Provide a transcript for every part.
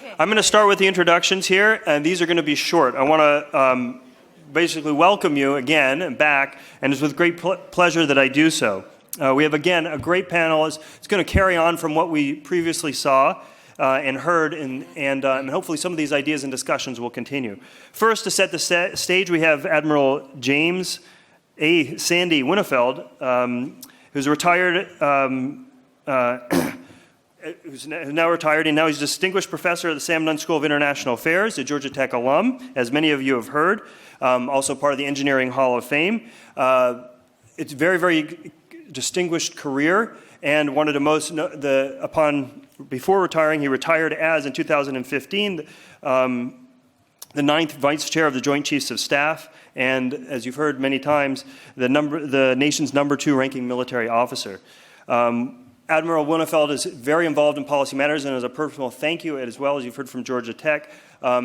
I'm going to start with the introductions here, and these are going to be short. I want to basically welcome you again and back, and it's with great pleasure that I do so. We have, again, a great panel. It's going to carry on from what we previously saw and heard, and hopefully some of these ideas and discussions will continue. First, to set the stage, we have Admiral James A. Sandy Winnefeld, who's retired, who's now retired, and now he's a distinguished professor at the Sam Nunn School of International Affairs, a Georgia Tech alum, as many of you have heard, also part of the Engineering Hall of Fame. It's a very, very distinguished career, and one of the most, before retiring, he retired as, in 2015, the 9th Vice Chair of the Joint Chiefs of Staff, and as you've heard many times, the nation's #2 ranking military officer. Admiral Winnefeld is very involved in policy matters, and as a personal thank you, as well as you've heard from Georgia Tech,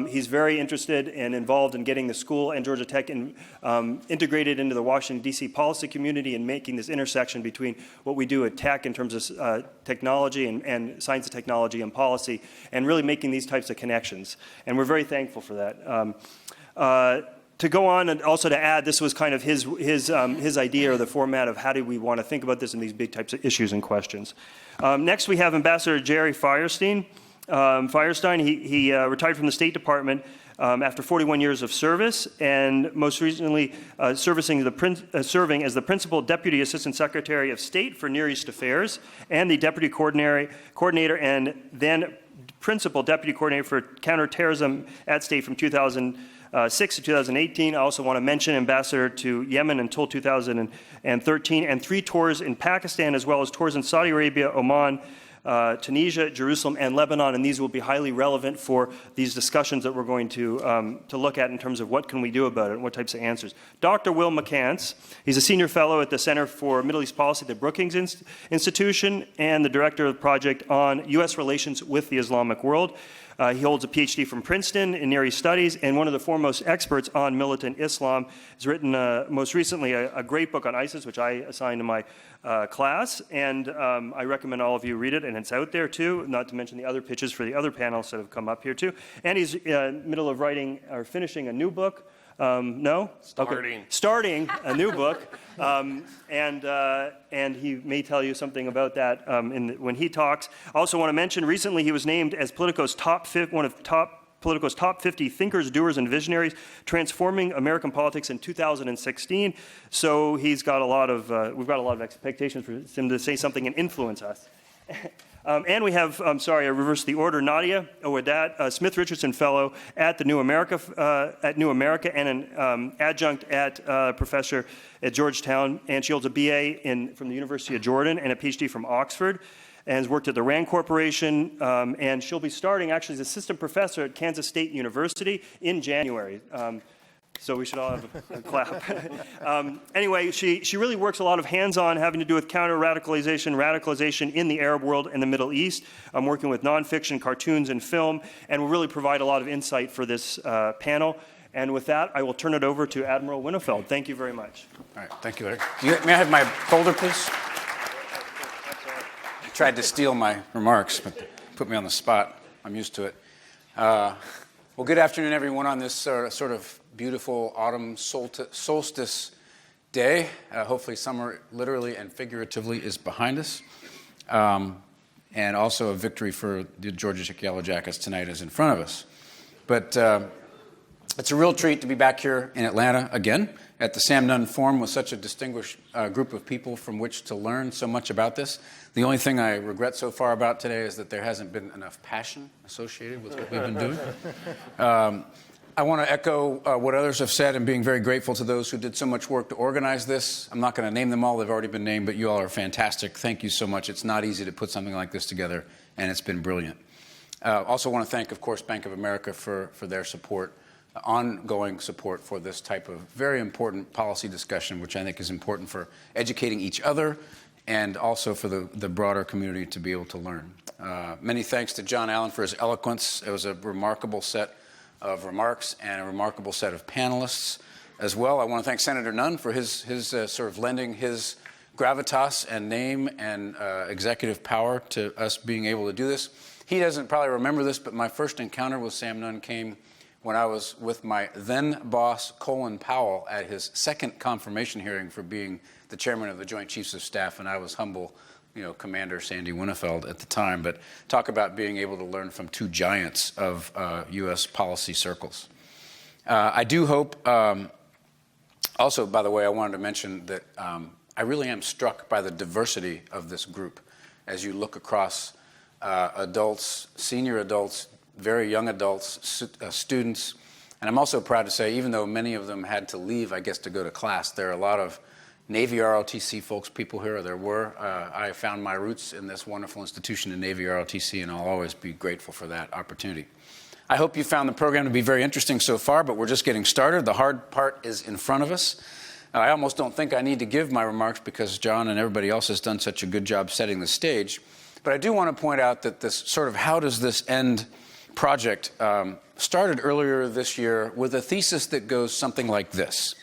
he's very interested and involved in getting the school and Georgia Tech integrated into the Washington, D.C. policy community and making this intersection between what we do at Tech in terms of technology and science and technology and policy, and really making these types of connections. And we're very thankful for that. To go on and also to add, this was kind of his idea or the format of how do we want to think about this and these big types of issues and questions. Next, we have Ambassador Jerry Firestein. He retired from the State Department after 41 years of service, and most recently serving as the Principal Deputy Assistant Secretary of State for Near East Affairs and the Deputy Coordinator and then Principal Deputy Coordinator for Counterterrorism at State from 2006 to 2018. I also want to mention Ambassador to Yemen until 2013, and 3 tours in Pakistan, as well as tours in Saudi Arabia, Oman, Tunisia, Jerusalem, and Lebanon, and these will be highly relevant for these discussions that we're going to look at in terms of what can we do about it and what types of answers. Dr. Will McCants, he's a senior fellow at the Center for Middle East Policy at the Brookings Institution and the director of the project on U.S. relations with the Islamic world. He holds a PhD from Princeton in Near East Studies, and one of the foremost experts on militant Islam. He's written most recently a great book on ISIS, which I assigned to my class, and I recommend all of you read it, and it's out there too, not to mention the other pitches for the other panels that have come up here too. And he's middle of writing or finishing a new book. No? Starting a new book, and he may tell you something about that when he talks. I also want to mention, recently he was named as Politico's one of Politico's top 50 thinkers, doers, and visionaries transforming American politics in 2016. So he's got we've got a lot of expectations for him to say something and influence us. And we have, I reversed the order, Nadia Owadat, Smith Richardson Fellow at the New America, and an adjunct at professor at Georgetown, and she holds a BA from the University of Jordan and a PhD from Oxford, and has worked at the RAND Corporation, and she'll be starting actually as assistant professor at Kansas State University in January. So we should all have a clap. Anyway, she really works a lot of hands-on having to do with radicalization in the Arab world and the Middle East. I'm working with nonfiction, cartoons, and film, and will really provide a lot of insight for this panel. And with that, I will turn it over to Admiral Winnefeld. Thank you very much. All right, thank you, Larry. May I have my folder, please? I tried to steal my remarks, but put me on the spot. I'm used to it. Well, good afternoon, everyone, on this sort of beautiful autumn solstice day. Hopefully summer literally and figuratively is behind us. And also a victory for the Georgia Tech Yellow Jackets tonight is in front of us. But it's a real treat to be back here in Atlanta again at the Sam Nunn Forum with such a distinguished group of people from which to learn so much about this. The only thing I regret so far about today is that there hasn't been enough passion associated with what we've been doing. I want to echo what others have said and being very grateful to those who did so much work to organize this. I'm not going to name them all. They've already been named, but you all are fantastic. Thank you so much. It's not easy to put something like this together, and it's been brilliant. Also want to thank, of course, Bank of America for their support, ongoing support for this type of very important policy discussion, which I think is important for educating each other and also for the broader community to be able to learn. Many thanks to John Allen for his eloquence. It was a remarkable set of remarks and a remarkable set of panelists as well. I want to thank Senator Nunn for his sort of lending his gravitas and name and executive power to us being able to do this. He doesn't probably remember this, but my first encounter with Sam Nunn came when I was with my then boss, Colin Powell, at his second confirmation hearing for being the chairman of the Joint Chiefs of Staff, and I was humble, Commander Sandy Winnefeld at the time. But talk about being able to learn from two giants of U.S. policy circles. I do hope, also, by the way, I wanted to mention that I really am struck by the diversity of this group as you look across adults, senior adults, very young adults, students. And I'm also proud to say, even though many of them had to leave, I guess, to go to class, there are a lot of Navy ROTC folks, people here, there were. I found my roots in this wonderful institution in Navy ROTC, and I'll always be grateful for that opportunity. I hope you found the program to be very interesting so far, but we're just getting started. The hard part is in front of us. I almost don't think I need to give my remarks because John and everybody else has done such a good job setting the stage. But I do want to point out that this sort of how does this end project started earlier this year with a thesis that goes something like this.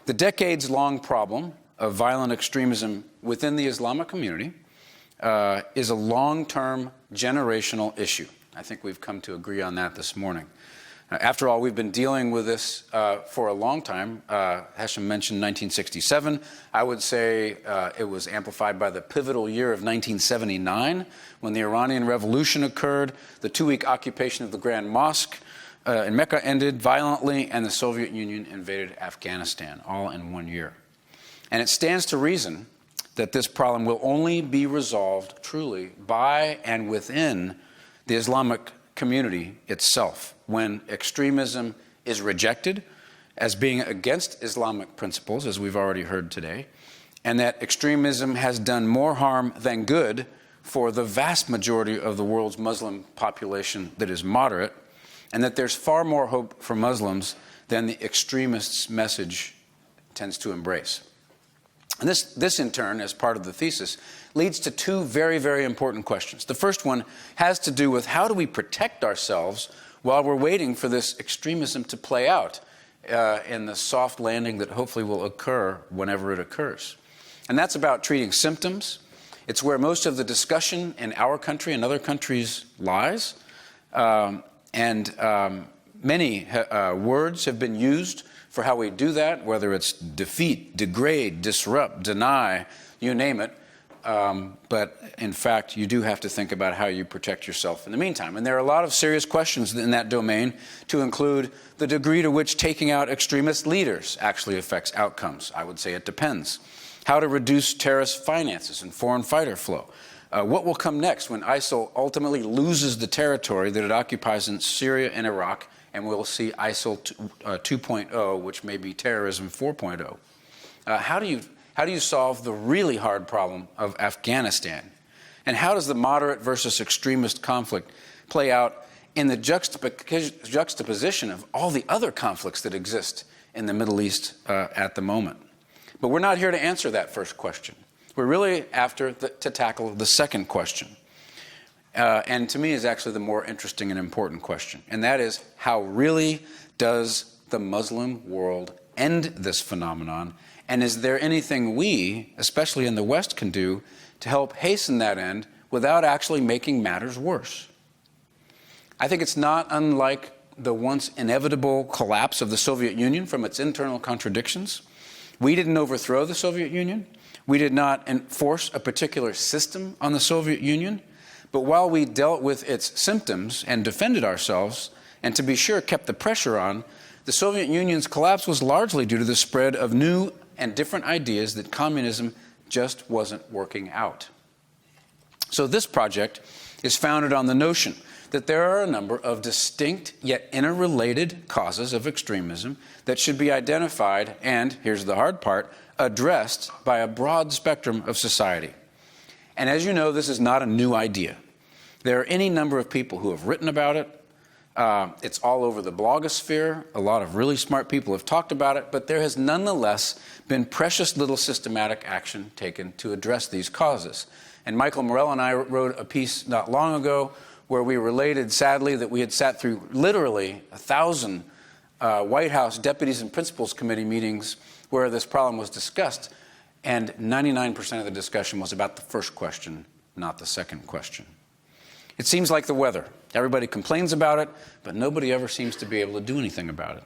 The decades-long problem of violent extremism within the Islamic community is a long-term generational issue. I think we've come to agree on that this morning. After all, we've been dealing with this for a long time. Hashem mentioned 1967. I would say it was amplified by the pivotal year of 1979, when the Iranian Revolution occurred, the 2-week occupation of the Grand Mosque in Mecca ended violently, and the Soviet Union invaded Afghanistan, all in 1 year. And it stands to reason that this problem will only be resolved truly by and within the Islamic community itself, when extremism is rejected as being against Islamic principles, as we've already heard today, and that extremism has done more harm than good for the vast majority of the world's Muslim population that is moderate, and that there's far more hope for Muslims than the extremists' message tends to embrace. And this, in turn, as part of the thesis, leads to two very, very important questions. The first one has to do with how do we protect ourselves while we're waiting for this extremism to play out in the soft landing that hopefully will occur whenever it occurs. And that's about treating symptoms. It's where most of the discussion in our country and other countries lies. Many words have been used for how we do that, whether it's defeat, degrade, disrupt, deny, you name it. But in fact, you do have to think about how you protect yourself in the meantime. And there are a lot of serious questions in that domain, to include the degree to which taking out extremist leaders actually affects outcomes. I would say it depends. How to reduce terrorist finances and foreign fighter flow. What will come next when ISIL ultimately loses the territory that it occupies in Syria and Iraq, and we'll see ISIL 2.0, which may be terrorism 4.0. How do you solve the really hard problem of Afghanistan? And how does the moderate versus extremist conflict play out in the juxtaposition of all the other conflicts that exist in the Middle East at the moment? But we're not here to answer that first question. We're really after to tackle the second question. And to me is actually the more interesting and important question. And that is, how really does the Muslim world end this phenomenon? And is there anything we, especially in the West, can do to help hasten that end without actually making matters worse? I think it's not unlike the once inevitable collapse of the Soviet Union from its internal contradictions. We didn't overthrow the Soviet Union. We did not enforce a particular system on the Soviet Union. But while we dealt with its symptoms and defended ourselves, and to be sure kept the pressure on, the Soviet Union's collapse was largely due to the spread of new and different ideas that communism just wasn't working out. So this project is founded on the notion that there are a number of distinct yet interrelated causes of extremism that should be identified and, here's the hard part, addressed by a broad spectrum of society. And as you know, this is not a new idea. There are any number of people who have written about it. It's all over the blogosphere. A lot of really smart people have talked about it, but there has nonetheless been precious little systematic action taken to address these causes. And Michael Morell and I wrote a piece not long ago where we related, sadly, that we had sat through literally 1,000 White House Deputies and Principals Committee meetings where this problem was discussed. And 99% of the discussion was about the first question, not the second question. It seems like the weather. Everybody complains about it, but nobody ever seems to be able to do anything about it.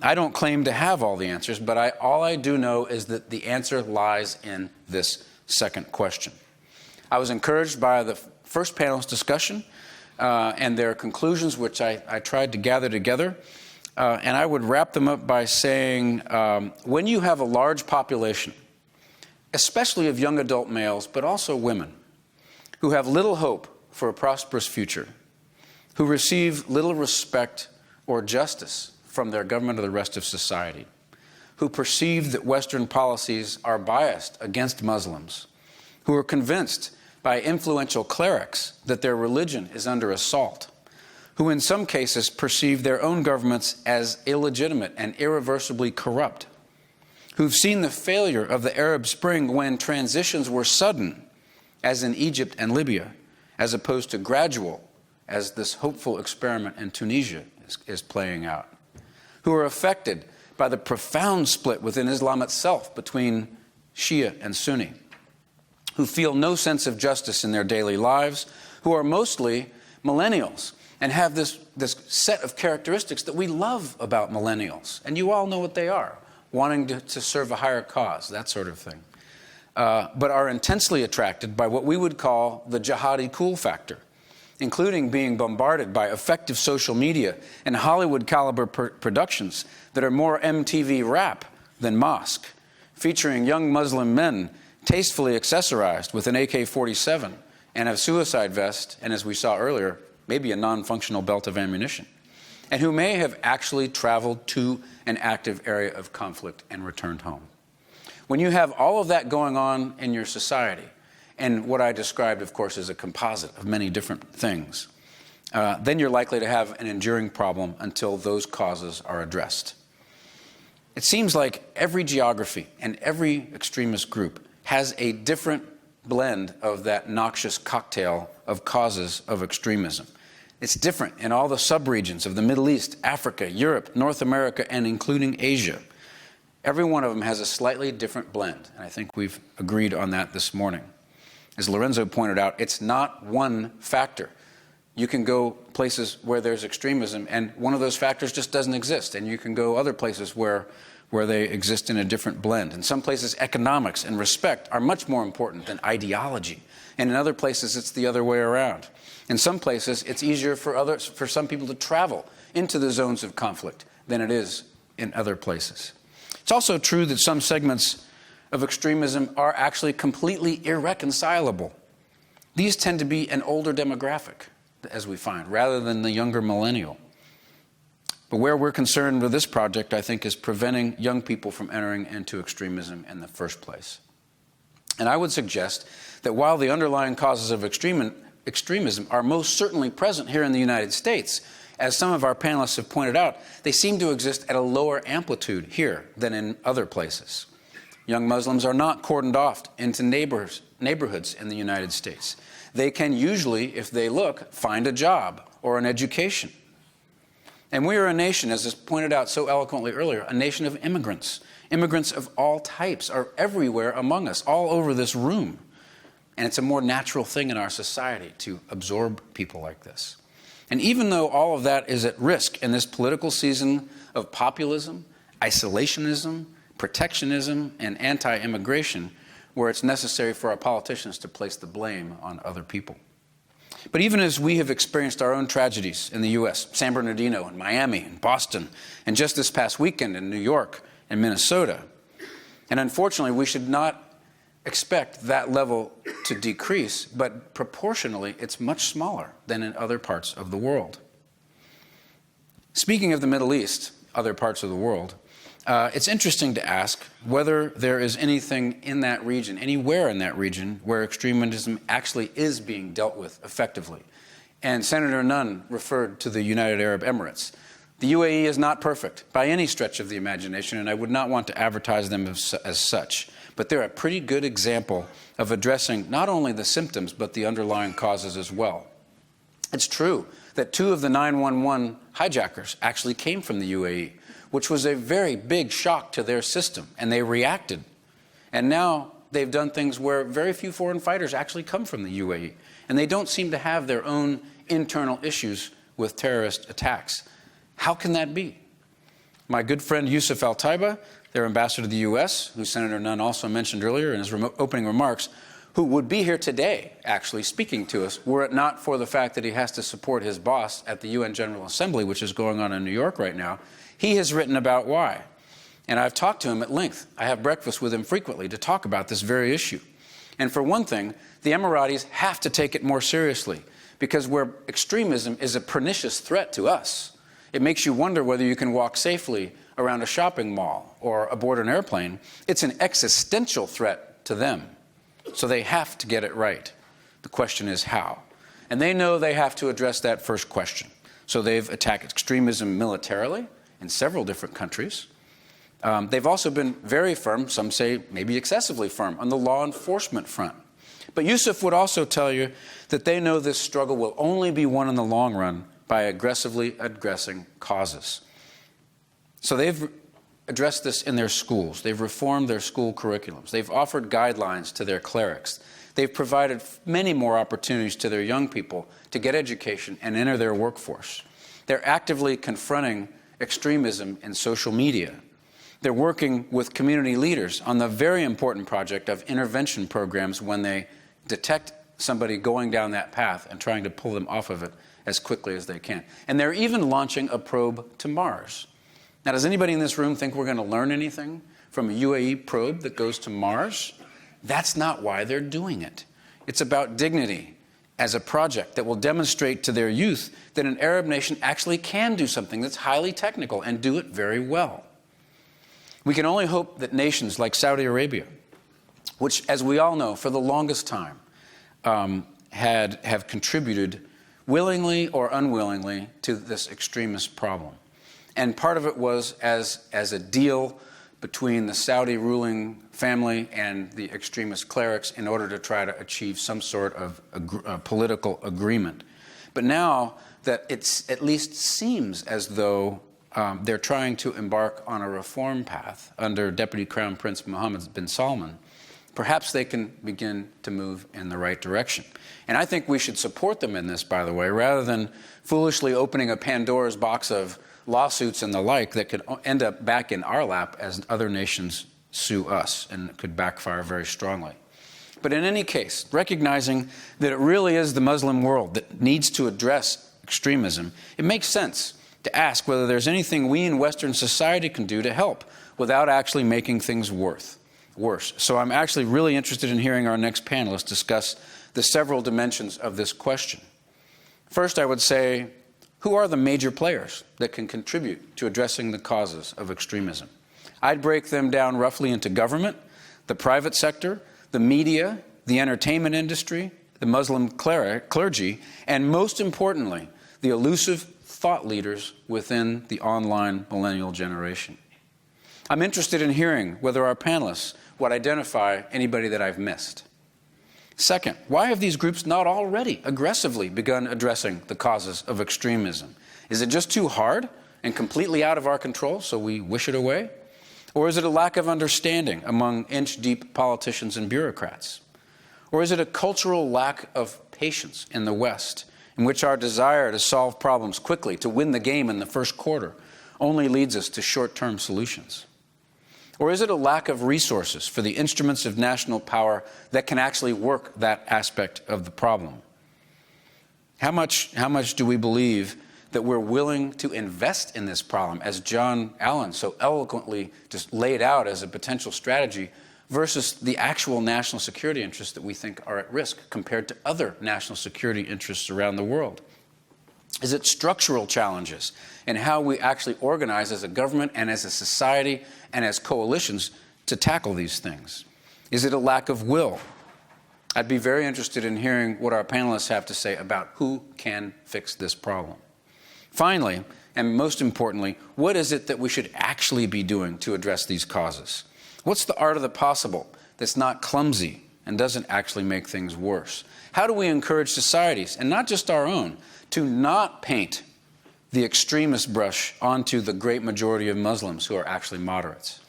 I don't claim to have all the answers, but all I do know is that the answer lies in this second question. I was encouraged by the first panel's discussion and their conclusions, which I tried to gather together. And I would wrap them up by saying, when you have a large population, especially of young adult males, but also women, who have little hope for a prosperous future, who receive little respect or justice from their government or the rest of society, who perceive that Western policies are biased against Muslims, who are convinced by influential clerics that their religion is under assault, who in some cases perceive their own governments as illegitimate and irreversibly corrupt, who've seen the failure of the Arab Spring when transitions were sudden, as in Egypt and Libya, as opposed to gradual, as this hopeful experiment in Tunisia is playing out, who are affected by the profound split within Islam itself between Shia and Sunni, who feel no sense of justice in their daily lives, who are mostly millennials and have this set of characteristics that we love about millennials. And you all know what they are: wanting to serve a higher cause, that sort of thing. But are intensely attracted by what we would call the jihadi cool factor, including being bombarded by effective social media and Hollywood-caliber productions that are more MTV rap than mosque, featuring young Muslim men tastefully accessorized with an AK-47 and a suicide vest, and as we saw earlier, maybe a non-functional belt of ammunition, and who may have actually traveled to an active area of conflict and returned home. When you have all of that going on in your society, and what I described, of course, is a composite of many different things, then you're likely to have an enduring problem until those causes are addressed. It seems like every geography and every extremist group has a different blend of that noxious cocktail of causes of extremism. It's different in all the subregions of the Middle East, Africa, Europe, North America, and including Asia. Every one of them has a slightly different blend, and I think we've agreed on that this morning. As Lorenzo pointed out, it's not one factor. You can go places where there's extremism, and one of those factors just doesn't exist, and you can go other places where they exist in a different blend. In some places, economics and respect are much more important than ideology, and in other places, it's the other way around. In some places, it's easier for some people to travel into the zones of conflict than it is in other places. It's also true that some segments of extremism are actually completely irreconcilable. These tend to be an older demographic, as we find, rather than the younger millennial. But where we're concerned with this project, I think, is preventing young people from entering into extremism in the first place. And I would suggest that while the underlying causes of extremism are most certainly present here in the United States, as some of our panelists have pointed out, they seem to exist at a lower amplitude here than in other places. Young Muslims are not cordoned off into neighborhoods in the United States. They can usually, if they look, find a job or an education. And we are a nation, as is pointed out so eloquently earlier, a nation of immigrants. Immigrants of all types are everywhere among us, all over this room. And it's a more natural thing in our society to absorb people like this. And even though all of that is at risk in this political season of populism, isolationism, protectionism, and anti-immigration, where it's necessary for our politicians to place the blame on other people. But even as we have experienced our own tragedies in the U.S., San Bernardino and Miami and Boston, and just this past weekend in New York and Minnesota, and unfortunately we should not expect that level to decrease, but proportionally it's much smaller than in other parts of the world. Speaking of the Middle East, other parts of the world, it's interesting to ask whether there is anything in that region, anywhere in that region, where extremism actually is being dealt with effectively. And Senator Nunn referred to the United Arab Emirates. The UAE is not perfect by any stretch of the imagination, and I would not want to advertise them as such. But they're a pretty good example of addressing not only the symptoms, but the underlying causes as well. It's true that 2 of the 911 hijackers actually came from the UAE, which was a very big shock to their system, and they reacted. And now they've done things where very few foreign fighters actually come from the UAE. And they don't seem to have their own internal issues with terrorist attacks. How can that be? My good friend Yusuf Al-Taiba, their ambassador to the U.S., who Senator Nunn also mentioned earlier in his opening remarks, who would be here today, actually, speaking to us, were it not for the fact that he has to support his boss at the UN General Assembly, which is going on in New York right now. He has written about why. And I've talked to him at length. I have breakfast with him frequently to talk about this very issue. And for one thing, the Emiratis have to take it more seriously, because where extremism is a pernicious threat to us, it makes you wonder whether you can walk safely around a shopping mall or aboard an airplane. It's an existential threat to them. So they have to get it right. The question is how. And they know they have to address that first question. So they've attacked extremism militarily in several different countries. They've also been very firm, some say maybe excessively firm, on the law enforcement front. But Yusuf would also tell you that they know this struggle will only be won in the long run by aggressively addressing causes. So they've addressed this in their schools. They've reformed their school curriculums. They've offered guidelines to their clerics. They've provided many more opportunities to their young people to get education and enter their workforce. They're actively confronting extremism in social media. They're working with community leaders on the very important project of intervention programs when they detect somebody going down that path and trying to pull them off of it as quickly as they can. And they're even launching a probe to Mars. Now, does anybody in this room think we're going to learn anything from a UAE probe that goes to Mars? That's not why they're doing it. It's about dignity as a project that will demonstrate to their youth that an Arab nation actually can do something that's highly technical and do it very well. We can only hope that nations like Saudi Arabia, which, as we all know, for the longest time have contributed willingly or unwillingly to this extremist problem. And part of it was as a deal between the Saudi ruling family and the extremist clerics in order to try to achieve some sort of political agreement. But now that it at least seems as though they're trying to embark on a reform path under Deputy Crown Prince Mohammed bin Salman, perhaps they can begin to move in the right direction. And I think we should support them in this, by the way, rather than foolishly opening a Pandora's box of lawsuits and the like that could end up back in our lap as other nations sue us, and it could backfire very strongly. But in any case, recognizing that it really is the Muslim world that needs to address extremism, it makes sense to ask whether there's anything we in Western society can do to help without actually making things worse. So I'm actually really interested in hearing our next panelists discuss the several dimensions of this question. First, I would say, who are the major players that can contribute to addressing the causes of extremism? I'd break them down roughly into government, the private sector, the media, the entertainment industry, the Muslim clergy, and most importantly, the elusive thought leaders within the online millennial generation. I'm interested in hearing whether our panelists would identify anybody that I've missed. Second, why have these groups not already aggressively begun addressing the causes of extremism? Is it just too hard and completely out of our control, so we wish it away? Or is it a lack of understanding among inch-deep politicians and bureaucrats? Or is it a cultural lack of patience in the West, in which our desire to solve problems quickly, to win the game in the first quarter, only leads us to short-term solutions? Or is it a lack of resources for the instruments of national power that can actually work that aspect of the problem? How much do we believe that we're willing to invest in this problem, as John Allen so eloquently just laid out as a potential strategy, versus the actual national security interests that we think are at risk compared to other national security interests around the world? Is it structural challenges in how we actually organize as a government and as a society and as coalitions to tackle these things? Is it a lack of will? I'd be very interested in hearing what our panelists have to say about who can fix this problem. Finally, and most importantly, what is it that we should actually be doing to address these causes? What's the art of the possible that's not clumsy and doesn't actually make things worse? How do we encourage societies, and not just our own, to not paint the extremist brush onto the great majority of Muslims who are actually moderates?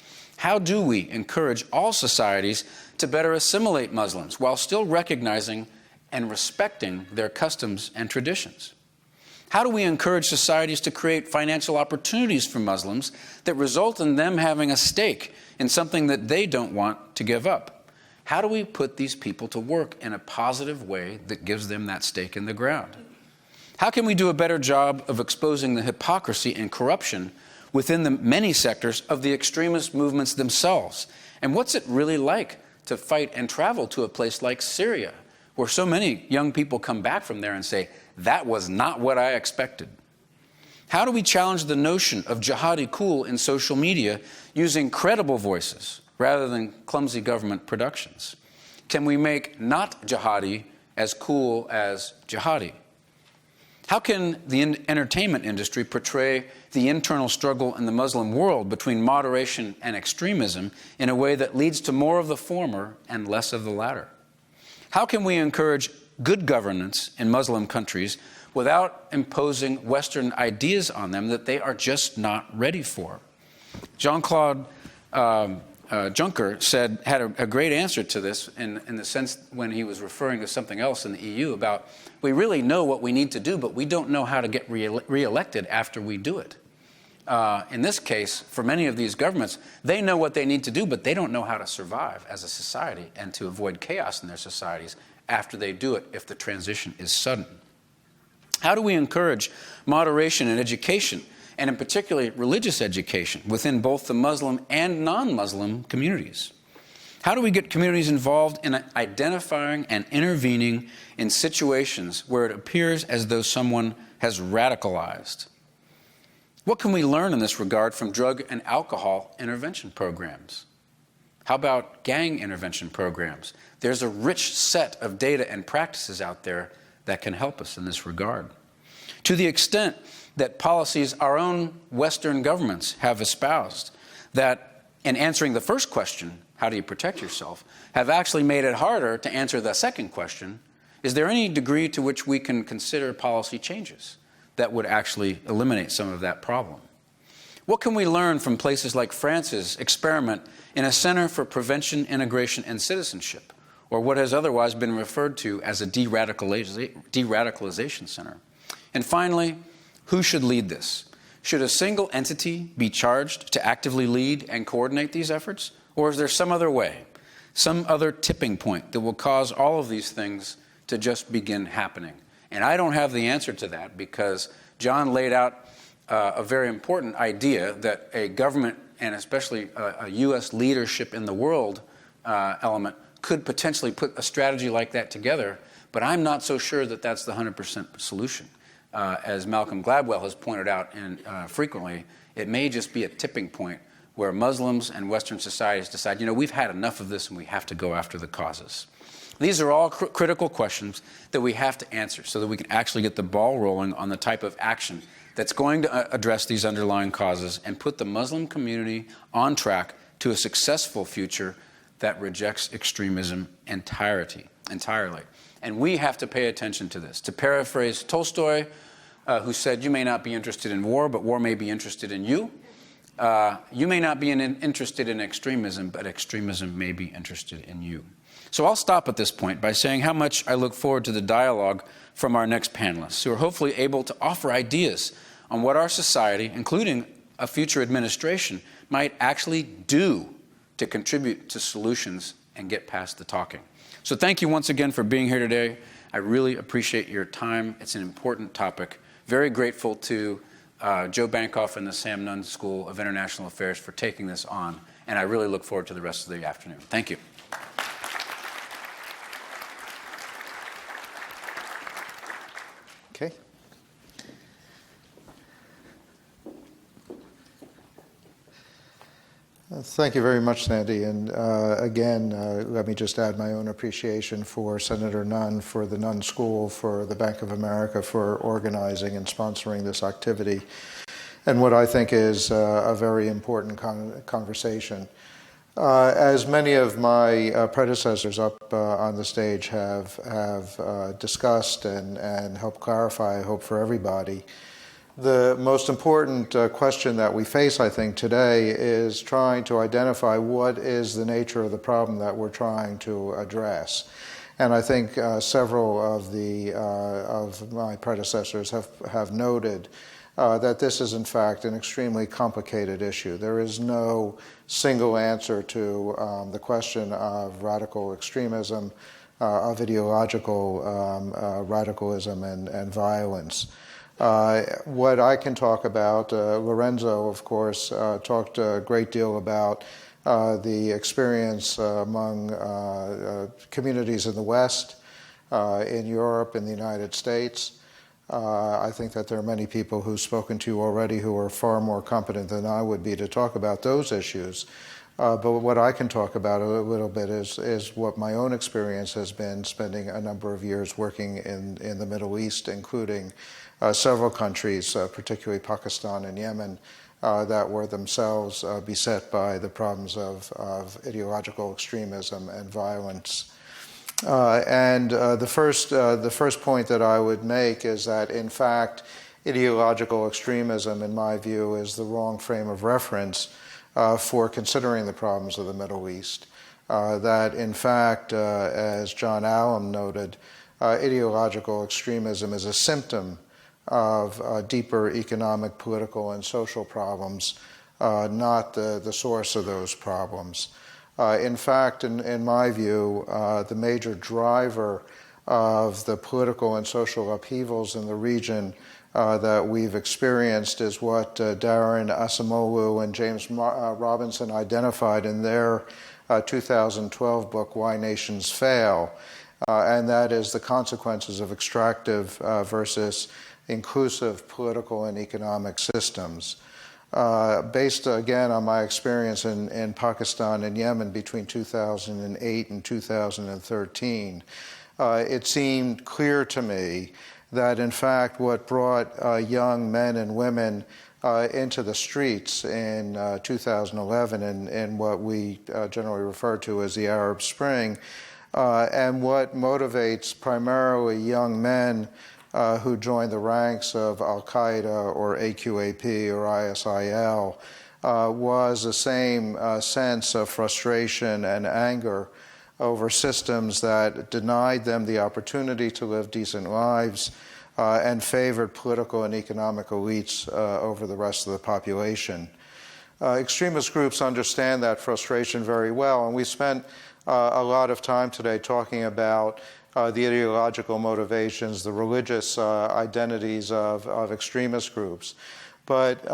How do we encourage all societies to better assimilate Muslims while still recognizing and respecting their customs and traditions? How do we encourage societies to create financial opportunities for Muslims that result in them having a stake in something that they don't want to give up? How do we put these people to work in a positive way that gives them that stake in the ground? How can we do a better job of exposing the hypocrisy and corruption within the many sectors of the extremist movements themselves? And what's it really like to fight and travel to a place like Syria, where so many young people come back from there and say, that was not what I expected? How do we challenge the notion of jihadi cool in social media using credible voices rather than clumsy government productions? Can we make not jihadi as cool as jihadi? How can the entertainment industry portray the internal struggle in the Muslim world between moderation and extremism in a way that leads to more of the former and less of the latter? How can we encourage good governance in Muslim countries without imposing Western ideas on them that they are just not ready for? Jean-Claude Juncker had a great answer to this in the sense when he was referring to something else in the EU about, we really know what we need to do, but we don't know how to get reelected after we do it. In this case, for many of these governments, they know what they need to do, but they don't know how to survive as a society and to avoid chaos in their societies after they do it if the transition is sudden. How do we encourage moderation in education, and in particular religious education, within both the Muslim and non-Muslim communities? How do we get communities involved in identifying and intervening in situations where it appears as though someone has radicalized? What can we learn in this regard from drug and alcohol intervention programs? How about gang intervention programs? There's a rich set of data and practices out there that can help us in this regard. To the extent that policies our own Western governments have espoused that, in answering the first question, how do you protect yourself, have actually made it harder to answer the second question, is there any degree to which we can consider policy changes that would actually eliminate some of that problem? What can we learn from places like France's experiment in a Center for Prevention, Integration, and Citizenship, or what has otherwise been referred to as a de-radicalization center? And finally, who should lead this? Should a single entity be charged to actively lead and coordinate these efforts? Or is there some other way, some other tipping point that will cause all of these things to just begin happening? And I don't have the answer to that because John laid out a very important idea that a government, and especially a U.S. leadership in the world element, could potentially put a strategy like that together. But I'm not so sure that that's the 100% solution. As Malcolm Gladwell has pointed out frequently, it may just be a tipping point where Muslims and Western societies decide, we've had enough of this and we have to go after the causes. These are all critical questions that we have to answer so that we can actually get the ball rolling on the type of action that's going to address these underlying causes and put the Muslim community on track to a successful future that rejects extremism entirely. And we have to pay attention to this. To paraphrase Tolstoy, who said, you may not be interested in war, but war may be interested in you. You may not be interested in extremism, but extremism may be interested in you. So I'll stop at this point by saying how much I look forward to the dialogue from our next panelists, who are hopefully able to offer ideas on what our society, including a future administration, might actually do to contribute to solutions and get past the talking. So thank you once again for being here today. I really appreciate your time. It's an important topic. Very grateful to Joe Bankoff and the Sam Nunn School of International Affairs for taking this on, and I really look forward to the rest of the afternoon. Thank you. Okay. Thank you very much, Sandy. And again, let me just add my own appreciation for Senator Nunn, for the Nunn School, for the Bank of America for organizing and sponsoring this activity, and what I think is a very important conversation. As many of my predecessors up on the stage have discussed and helped clarify, I hope for everybody, The most important question that we face, I think, today is trying to identify what is the nature of the problem that we're trying to address. And I think several of my predecessors have noted that this is, in fact, an extremely complicated issue. There is no single answer to the question of radical extremism, of ideological radicalism and violence. What I can talk about, Lorenzo, of course, talked a great deal about the experience among communities in the West, in Europe, in the United States. I think that there are many people who've spoken to you already who are far more competent than I would be to talk about those issues. But what I can talk about a little bit is what my own experience has been spending a number of years working in the Middle East, including several countries, particularly Pakistan and Yemen, that were themselves beset by the problems of ideological extremism and violence. The first point that I would make is that, in fact, ideological extremism, in my view, is the wrong frame of reference for considering the problems of the Middle East. That, in fact, as John Allen noted, ideological extremism is a symptom of deeper economic, political, and social problems, not the source of those problems. In fact, in my view, the major driver of the political and social upheavals in the region that we've experienced is what Darren Acemoglu and James Robinson identified in their 2012 book, Why Nations Fail, and that is the consequences of extractive versus inclusive political and economic systems. Based, again, on my experience in Pakistan and Yemen between 2008 and 2013, it seemed clear to me that, in fact, what brought young men and women into the streets in 2011 in what we generally refer to as the Arab Spring, and what motivates primarily young men who joined the ranks of Al-Qaeda or AQAP or ISIL was the same sense of frustration and anger over systems that denied them the opportunity to live decent lives and favored political and economic elites over the rest of the population. Extremist groups understand that frustration very well, and we spent a lot of time today talking about the ideological motivations, the religious identities of extremist groups. But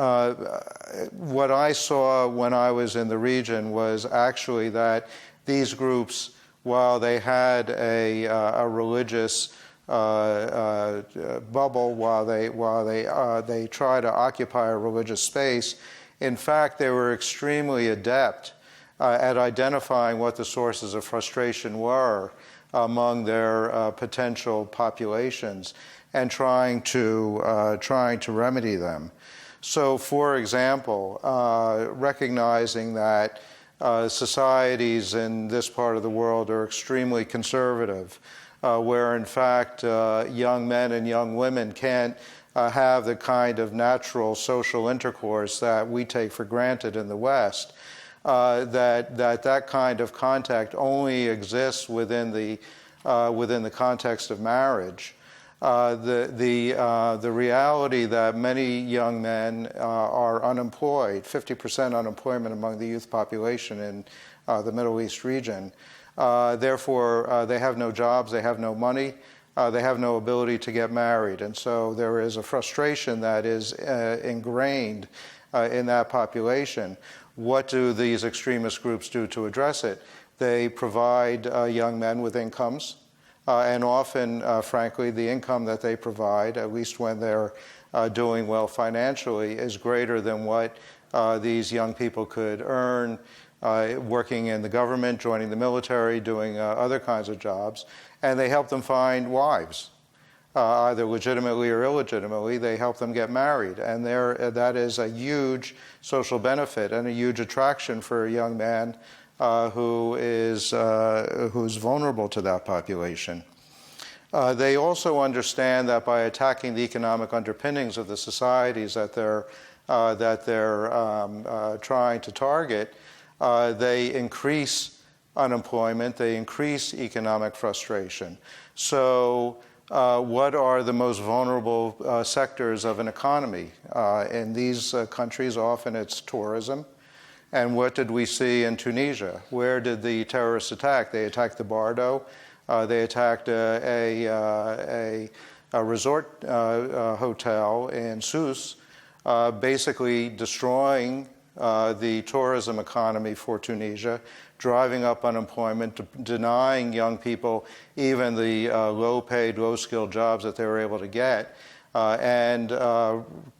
what I saw when I was in the region was actually that these groups, while they had a religious bubble, while they try to occupy a religious space, in fact, they were extremely adept at identifying what the sources of frustration were among their potential populations and trying to remedy them. So, for example, recognizing that societies in this part of the world are extremely conservative, where in fact young men and young women can't have the kind of natural social intercourse that we take for granted in the West, that kind of contact only exists within the context of marriage. The reality that many young men are unemployed, 50% unemployment among the youth population in the Middle East region. Therefore, they have no jobs, they have no money, they have no ability to get married. And so there is a frustration that is ingrained in that population. What do these extremist groups do to address it? They provide young men with incomes. And often, frankly, the income that they provide, at least when they're doing well financially, is greater than what these young people could earn working in the government, joining the military, doing other kinds of jobs. And they help them find wives, either legitimately or illegitimately. They help them get married. And that is a huge social benefit and a huge attraction for a young man who's vulnerable to that population. They also understand that by attacking the economic underpinnings of the societies that they're trying to target, they increase unemployment, they increase economic frustration. So what are the most vulnerable sectors of an economy? In these countries, often it's tourism. And what did we see in Tunisia? Where did the terrorists attack? They attacked the Bardo. They attacked a resort hotel in Sousse, basically destroying the tourism economy for Tunisia, driving up unemployment, denying young people even the low-paid, low-skilled jobs that they were able to get, and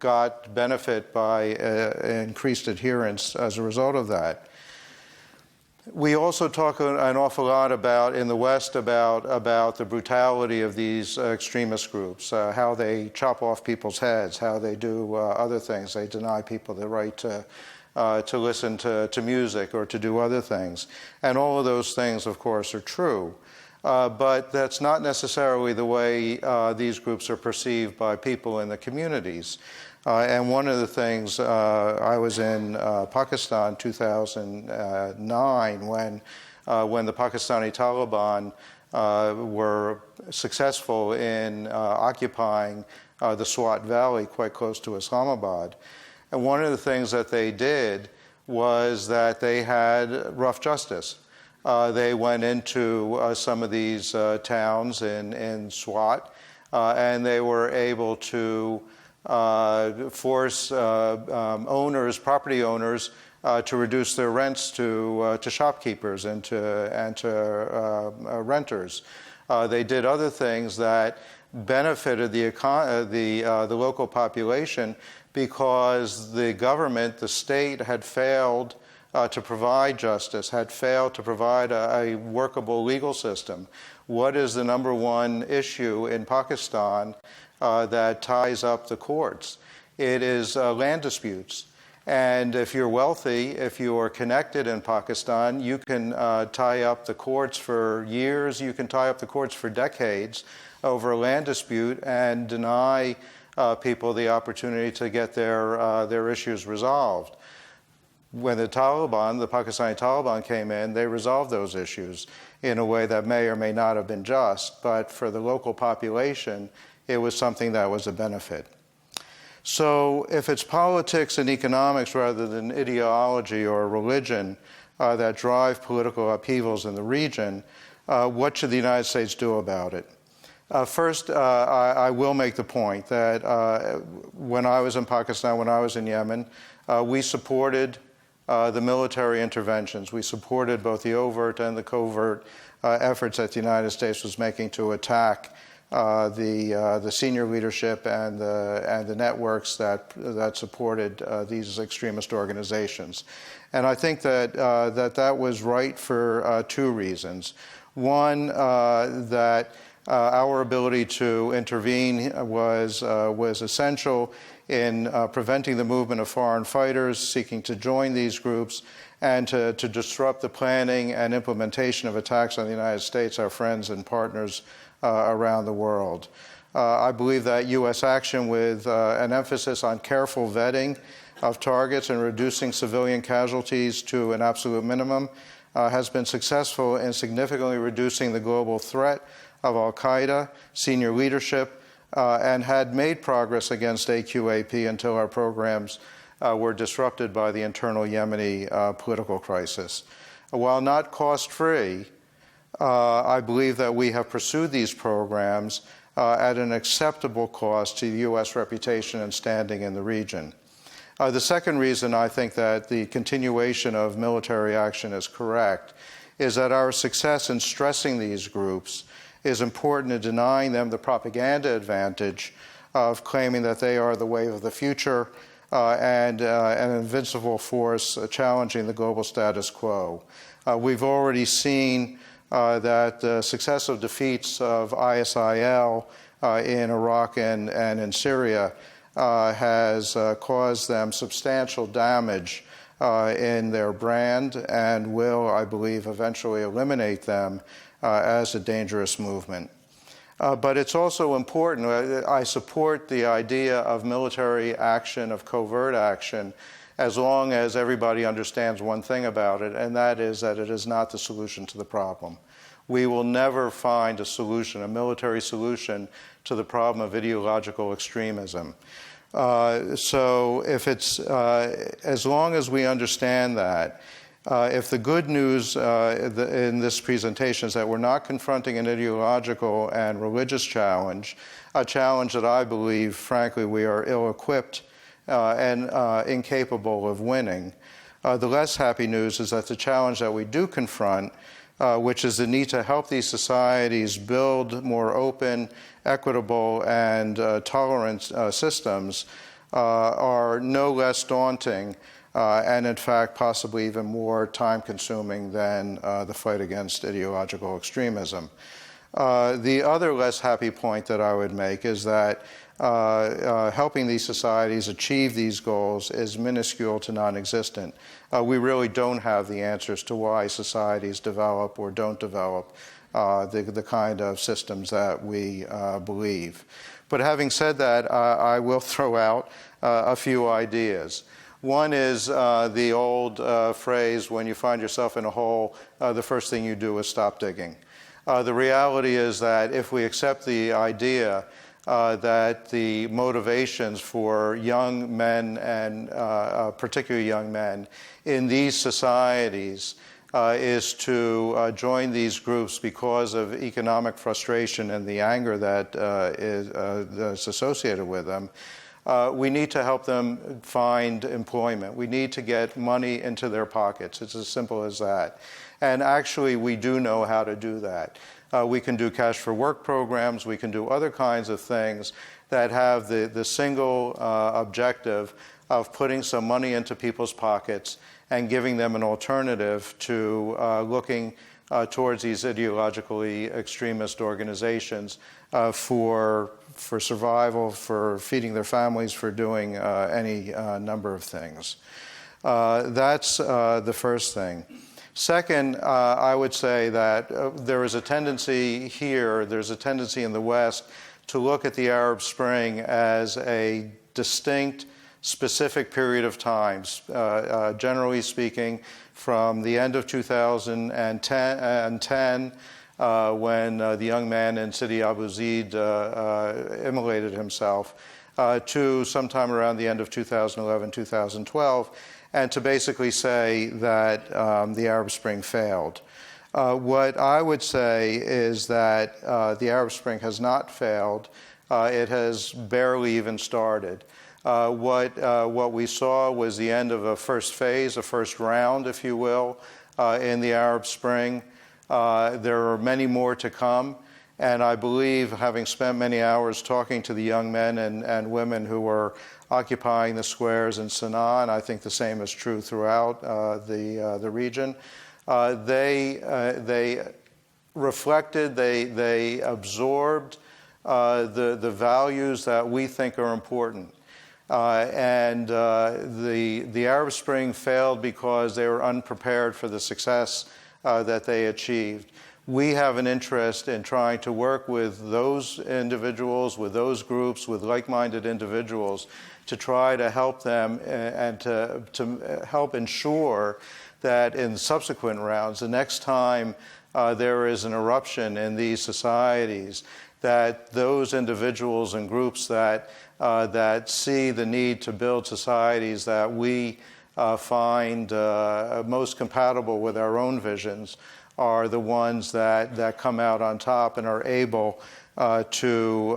got benefit by increased adherence as a result of that. We also talk an awful lot in the West about the brutality of these extremist groups, how they chop off people's heads, how they do other things. They deny people the right to listen to music or to do other things. And all of those things, of course, are true. But that's not necessarily the way these groups are perceived by people in the communities. And one of the things, I was in Pakistan 2009 when the Pakistani Taliban were successful in occupying the Swat Valley quite close to Islamabad. And one of the things that they did was that they had rough justice. They went into some of these towns in Swat, and they were able to force property owners, to reduce their rents to shopkeepers and to renters. They did other things that benefited the local population because the government, the state, had failed to provide justice, had failed to provide a workable legal system. What is the number one issue in Pakistan that ties up the courts? It is land disputes. And if you're wealthy, if you are connected in Pakistan, you can tie up the courts for years, you can tie up the courts for decades over a land dispute and deny people the opportunity to get their issues resolved. When the Pakistani Taliban came in, they resolved those issues in a way that may or may not have been just, but for the local population, it was something that was a benefit. So if it's politics and economics rather than ideology or religion that drive political upheavals in the region, what should the United States do about it? First, I will make the point that when I was in Pakistan, when I was in Yemen, we supported the military interventions. We supported both the overt and the covert efforts that the United States was making to attack the senior leadership and the networks that supported these extremist organizations. And I think that that was right for two reasons. One, that our ability to intervene was essential in preventing the movement of foreign fighters seeking to join these groups and to disrupt the planning and implementation of attacks on the United States, our friends and partners around the world. I believe that U.S. action with an emphasis on careful vetting of targets and reducing civilian casualties to an absolute minimum has been successful in significantly reducing the global threat of al-Qaeda, senior leadership, and had made progress against AQAP until our programs were disrupted by the internal Yemeni political crisis. While not cost-free, I believe that we have pursued these programs at an acceptable cost to the U.S. reputation and standing in the region. The second reason I think that the continuation of military action is correct is that our success in stressing these groups is important in denying them the propaganda advantage of claiming that they are the wave of the future and an invincible force challenging the global status quo. We've already seen that the successive defeats of ISIL in Iraq and in Syria has caused them substantial damage in their brand and will, I believe, eventually eliminate them as a dangerous movement. But it's also important. I support the idea of military action, of covert action, as long as everybody understands one thing about it, and that is that it is not the solution to the problem. We will never find a solution, a military solution, to the problem of ideological extremism. So if it's, as long as we understand that, if the good news in this presentation is that we're not confronting an ideological and religious challenge, a challenge that I believe, frankly, we are ill-equipped and incapable of winning, the less happy news is that the challenge that we do confront, which is the need to help these societies build more open, equitable, and tolerant systems, are no less daunting and, in fact, possibly even more time-consuming than the fight against ideological extremism. The other less happy point that I would make is that helping these societies achieve these goals is minuscule to non-existent. We really don't have the answers to why societies develop or don't develop the kind of systems that we believe. But having said that, I will throw out a few ideas. One is the old phrase, when you find yourself in a hole, the first thing you do is stop digging. The reality is that if we accept the idea that the motivations for young men, and particularly young men, in these societies is to join these groups because of economic frustration and the anger that is associated with them, we need to help them find employment. We need to get money into their pockets. It's as simple as that. And actually, we do know how to do that. We can do cash for work programs. We can do other kinds of things that have the single objective of putting some money into people's pockets and giving them an alternative to looking towards these ideologically extremist organizations for survival, for feeding their families, for doing any number of things. That's the first thing. Second, I would say that there is a tendency here, there's a tendency in the West to look at the Arab Spring as a distinct, specific period of time, generally speaking, from the end of 2010 when the young man in Sidi Abu Zaid immolated himself, to sometime around the end of 2011, 2012, and to basically say that the Arab Spring failed. What I would say is that the Arab Spring has not failed. It has barely even started. What we saw was the end of a first phase, a first round, if you will, in the Arab Spring. There are many more to come. And I believe, having spent many hours talking to the young men and women who were occupying the squares in Sana'a, and I think the same is true throughout the region, they reflected, they absorbed the values that we think are important. The Arab Spring failed because they were unprepared for the success that they achieved. We have an interest in trying to work with those individuals, with those groups, with like-minded individuals to try to help them and to help ensure that in subsequent rounds, the next time there is an eruption in these societies, that those individuals and groups that see the need to build societies that we find most compatible with our own visions are the ones that come out on top and are able to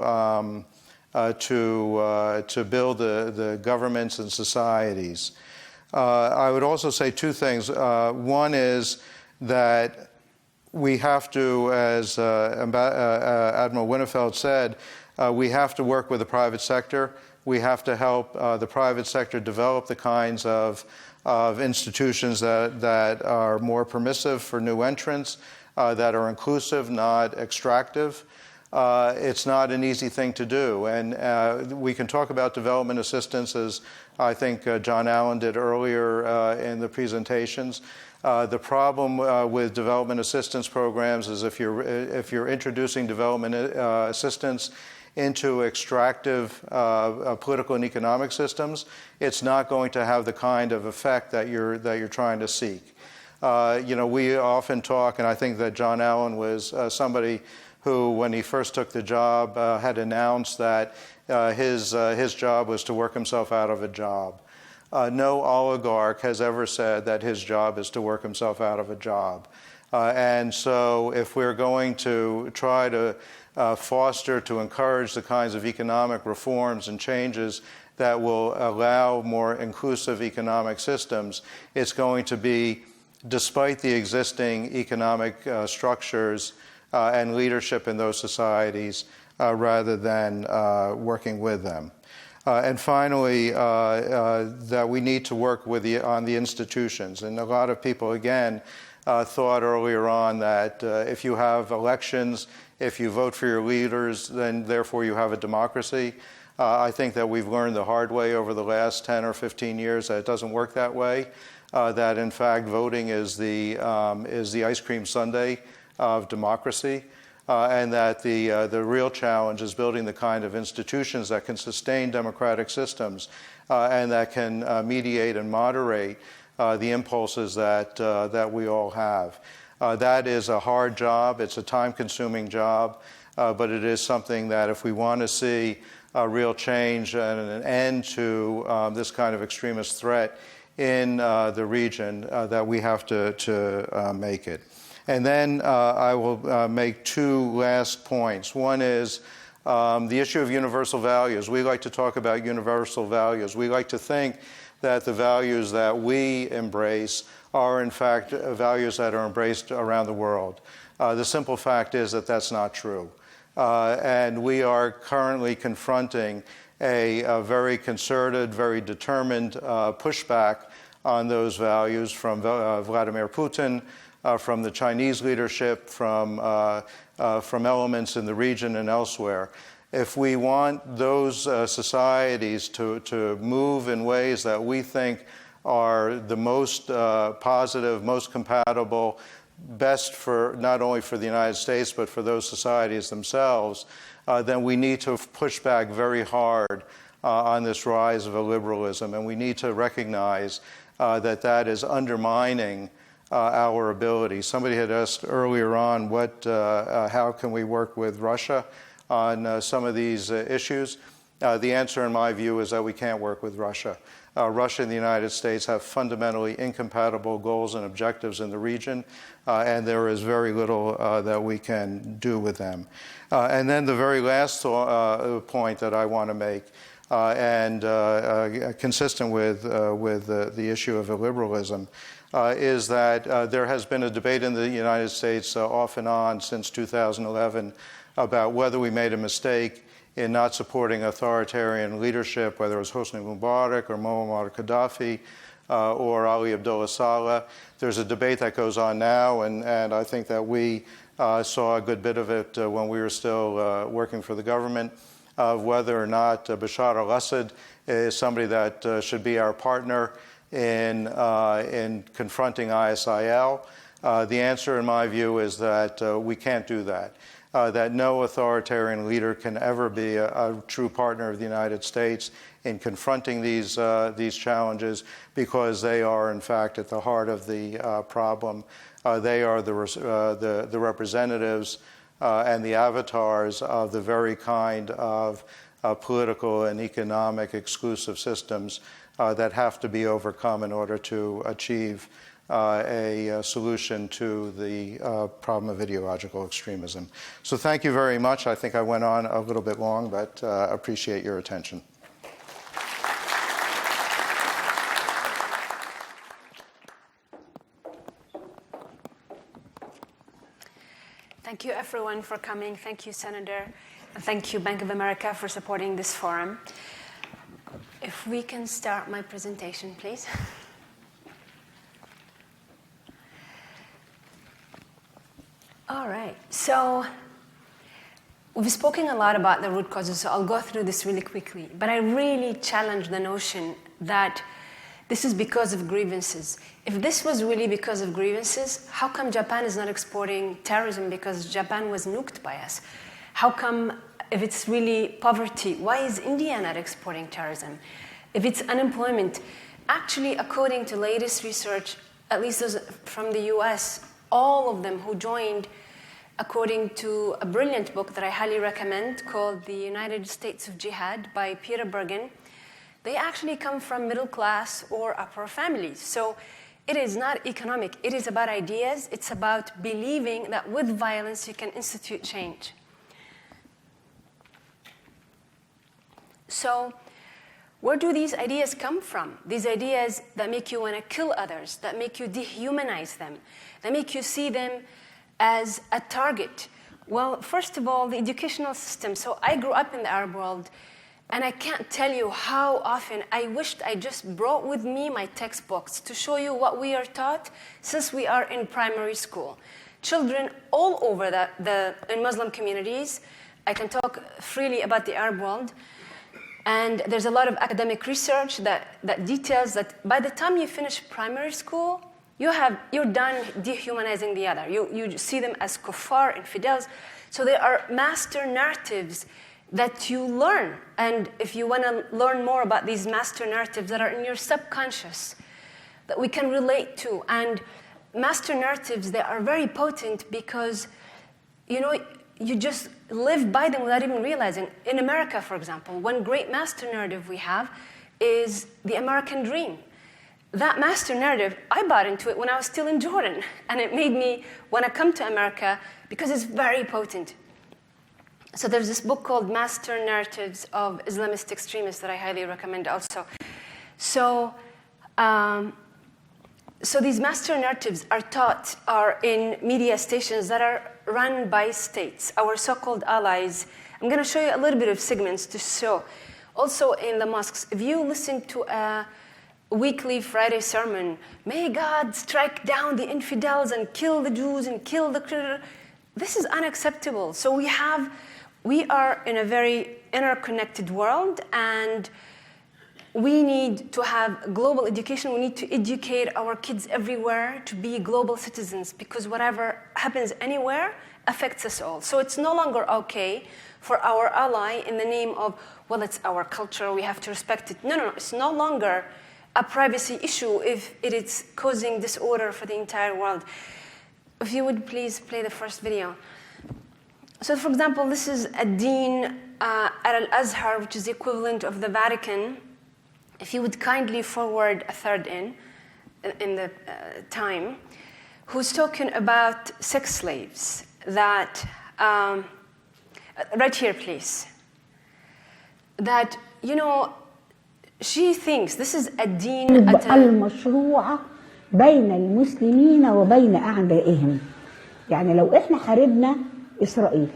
build the governments and societies. I would also say two things. One is that we have to, as Admiral Winnefeld said, we have to work with the private sector. We have to help the private sector develop the kinds of institutions that are more permissive for new entrants, that are inclusive, not extractive. It's not an easy thing to do. And we can talk about development assistance, as I think John Allen did earlier in the presentations. The problem with development assistance programs is if you're introducing development assistance into extractive political and economic systems, it's not going to have the kind of effect that you're trying to seek. We often talk, and I think that John Allen was somebody who, when he first took the job, had announced that his job was to work himself out of a job. No oligarch has ever said that his job is to work himself out of a job. And so if we're going to try to foster, to encourage the kinds of economic reforms and changes that will allow more inclusive economic systems, it's going to be, despite the existing economic structures and leadership in those societies, rather than working with them. And finally, that we need to work on the institutions. And a lot of people, again, thought earlier on that if you have elections, if you vote for your leaders, then therefore you have a democracy. I think that we've learned the hard way over the last 10 or 15 years that it doesn't work that way, that in fact voting is the ice cream sundae of democracy, and that the real challenge is building the kind of institutions that can sustain democratic systems and that can mediate and moderate the impulses that we all have. That is a hard job. It's a time-consuming job, but it is something that if we want to see a real change and an end to this kind of extremist threat in the region, that we have to make it. And then I will make two last points. One is the issue of universal values. We like to talk about universal values. We like to think that the values that we embrace are in fact values that are embraced around the world. The simple fact is that that's not true. And we are currently confronting a very concerted, very determined pushback on those values from Vladimir Putin, from the Chinese leadership, from elements in the region and elsewhere. If we want those societies to move in ways that we think are the most positive, most compatible, best for not only for the United States but for those societies themselves, then we need to push back very hard on this rise of illiberalism, and we need to recognize that is undermining our ability. Somebody had asked earlier on how can we work with Russia on some of these issues. The answer, in my view, is that we can't work with Russia. Russia and the United States have fundamentally incompatible goals and objectives in the region, and there is very little that we can do with them. And then the very last point that I want to make, and consistent with the issue of illiberalism, is that there has been a debate in the United States off and on since 2011 about whether we made a mistake in not supporting authoritarian leadership, whether it was Hosni Mubarak or Muammar Gaddafi or Ali Abdullah Saleh. There's a debate that goes on now, and I think that we saw a good bit of it when we were still working for the government, of whether or not Bashar al-Assad is somebody that should be our partner in confronting ISIL. The answer, in my view, is that we can't do that. That no authoritarian leader can ever be a true partner of the United States in confronting these challenges, because they are, in fact, at the heart of the problem. They are the representatives and the avatars of the very kind of political and economic exclusive systems that have to be overcome in order to achieve a solution to the problem of ideological extremism. So thank you very much. I think I went on a little bit long, but appreciate your attention. Thank you, everyone, for coming. Thank you, Senator. And thank you, Bank of America, for supporting this forum. If we can start my presentation, please. All right. So We've spoken a lot about the root causes, so I'll go through this really quickly. But I really challenge the notion that this is because of grievances. If this was really because of grievances, how come Japan is not exporting terrorism because Japan was nuked by us? How come, if it's really poverty, why is India not exporting terrorism? If it's unemployment, actually, according to latest research, at least those from the US, all of them who joined, according to a brilliant book that I highly recommend called The United States of Jihad by Peter Bergen, they actually come from middle class or upper families. So it is not economic. It is about ideas. It's about believing that with violence you can institute change. So where do these ideas come from? These ideas that make you want to kill others, that make you dehumanize them, that make you see them as a target. Well, first of all, the educational system. So I grew up in the Arab world, and I can't tell you how often I wished I just brought with me my textbooks to show you what we are taught since we are in primary school. Children all over in Muslim communities, I can talk freely about the Arab world, and there's a lot of academic research that details that by the time you finish primary school, you're done dehumanizing the other. You see them as kuffar, infidels. So there are master narratives that you learn. And if you want to learn more about these master narratives that are in your subconscious, that we can relate to. And master narratives, they are very potent because, you just live by them without even realizing. In America, for example, one great master narrative we have is the American dream. That master narrative, I bought into it when I was still in Jordan, and it made me want to come to America because it's very potent. So there's this book called Master Narratives of Islamist Extremists that I highly recommend also. So these master narratives are in media stations that are run by states, our so-called allies. I'm going to show you a little bit of segments to show. Also in the mosques, if you listen to a weekly Friday sermon, may God strike down the infidels and kill the Jews and kill the... This is unacceptable. So we are in a very interconnected world, and we need to have global education. We need to educate our kids everywhere to be global citizens, because whatever happens anywhere affects us all. So it's no longer okay for our ally in the name of, well, it's our culture, we have to respect it. No, it's no longer a privacy issue if it is causing disorder for the entire world. If you would please play the first video. So for example, this is a dean at Al-Azhar, which is the equivalent of the Vatican. If you would kindly forward a third in the time, who's talking about sex slaves that, right here please, that, she thinks this is a dean المشروعة بين المسلمين وبين أعدائهم. يعني لو إحنا حاربنا إسرائيل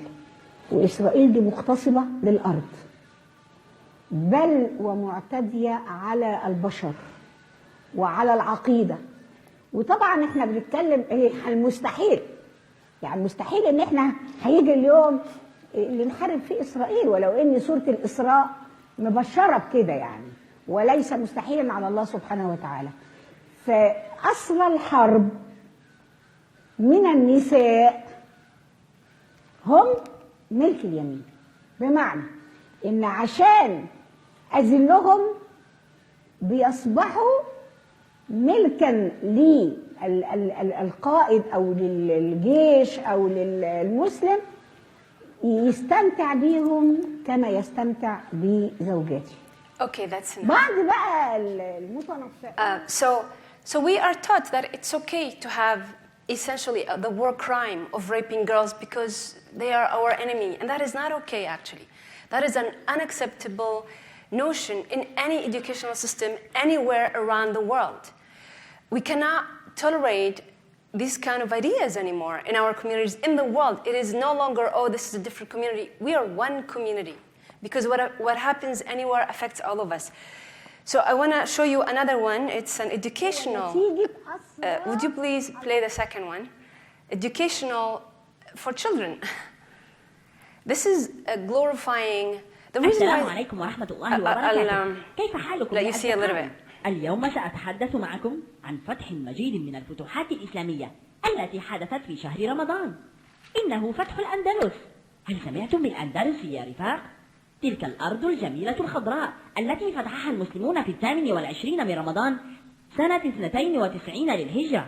وإسرائيل دي مغتصبة للأرض بل ومعتدية على البشر وعلى العقيدة، وطبعا إحنا بنتكلم المستحيل، يعني مستحيل إن إحنا هيجي اليوم اللي نحارب فيه إسرائيل، ولو إن سورة الإسراء مبشرة بكده يعني، وليس مستحيلا على الله سبحانه وتعالى. فأصل الحرب من النساء هم ملك اليمين، بمعنى إن عشان أذلهم بيصبحوا ملكا للقائد أو للجيش أو للمسلم يستمتع بيهم كما يستمتع بزوجاته. Okay, that's enough. بعد بقى المتنفع. So we are taught that it's okay to have essentially the war crime of raping girls because they are our enemy, and that is not okay actually. That is an unacceptable notion in any educational system anywhere around the world. We cannot tolerate these kind of ideas anymore in our communities, in the world. It is no longer, oh, this is a different community. We are one community because what happens anywhere affects all of us. So I want to show you another one. It's an educational. Would you please play the second one? Educational for children. This is glorifying the reason السلام why. عليكم ورحمة الله وبركاته. كيف حالكم لا يا you see a little أصدقائي؟ bit. اليوم سأتحدث معكم عن فتح مجيد من الفتوحات الإسلامية التي حدثت في شهر رمضان. إنه فتح الأندلس. هل سمعتم بالأندلس يا رفاق؟ تلك الأرض الجميلة الخضراء التي فتحها المسلمون في 28 من رمضان سنة 92 للهجرة.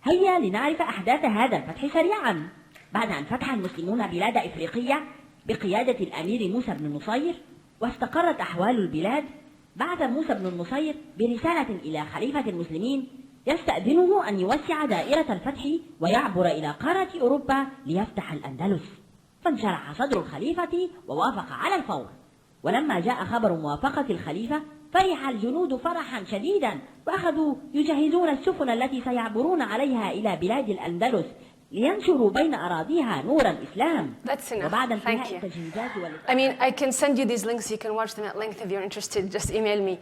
هيا لنعرف أحداث هذا الفتح سريعا. بعد أن فتح المسلمون بلاد إفريقية بقيادة الأمير موسى بن النصير واستقرت أحوال البلاد، بعث موسى بن النصير برسالة إلى خليفة المسلمين يستأذنه أن يوسع دائرة الفتح ويعبر إلى قارة أوروبا ليفتح الأندلس. فانشرح صدر الخليفة ووافق على الفور. ولما جاء خبر موافقة الخليفة فرح الجنود فرحا شديدا وأخذوا يجهزون السفن التي سيعبرون عليها إلى بلاد الأندلس لينشروا بين أراضيها نور الإسلام. That's enough. وبعد Thank انتهاء you. التجهيزات I mean, I can send you these links. You can watch them at length if you're interested. Just email me.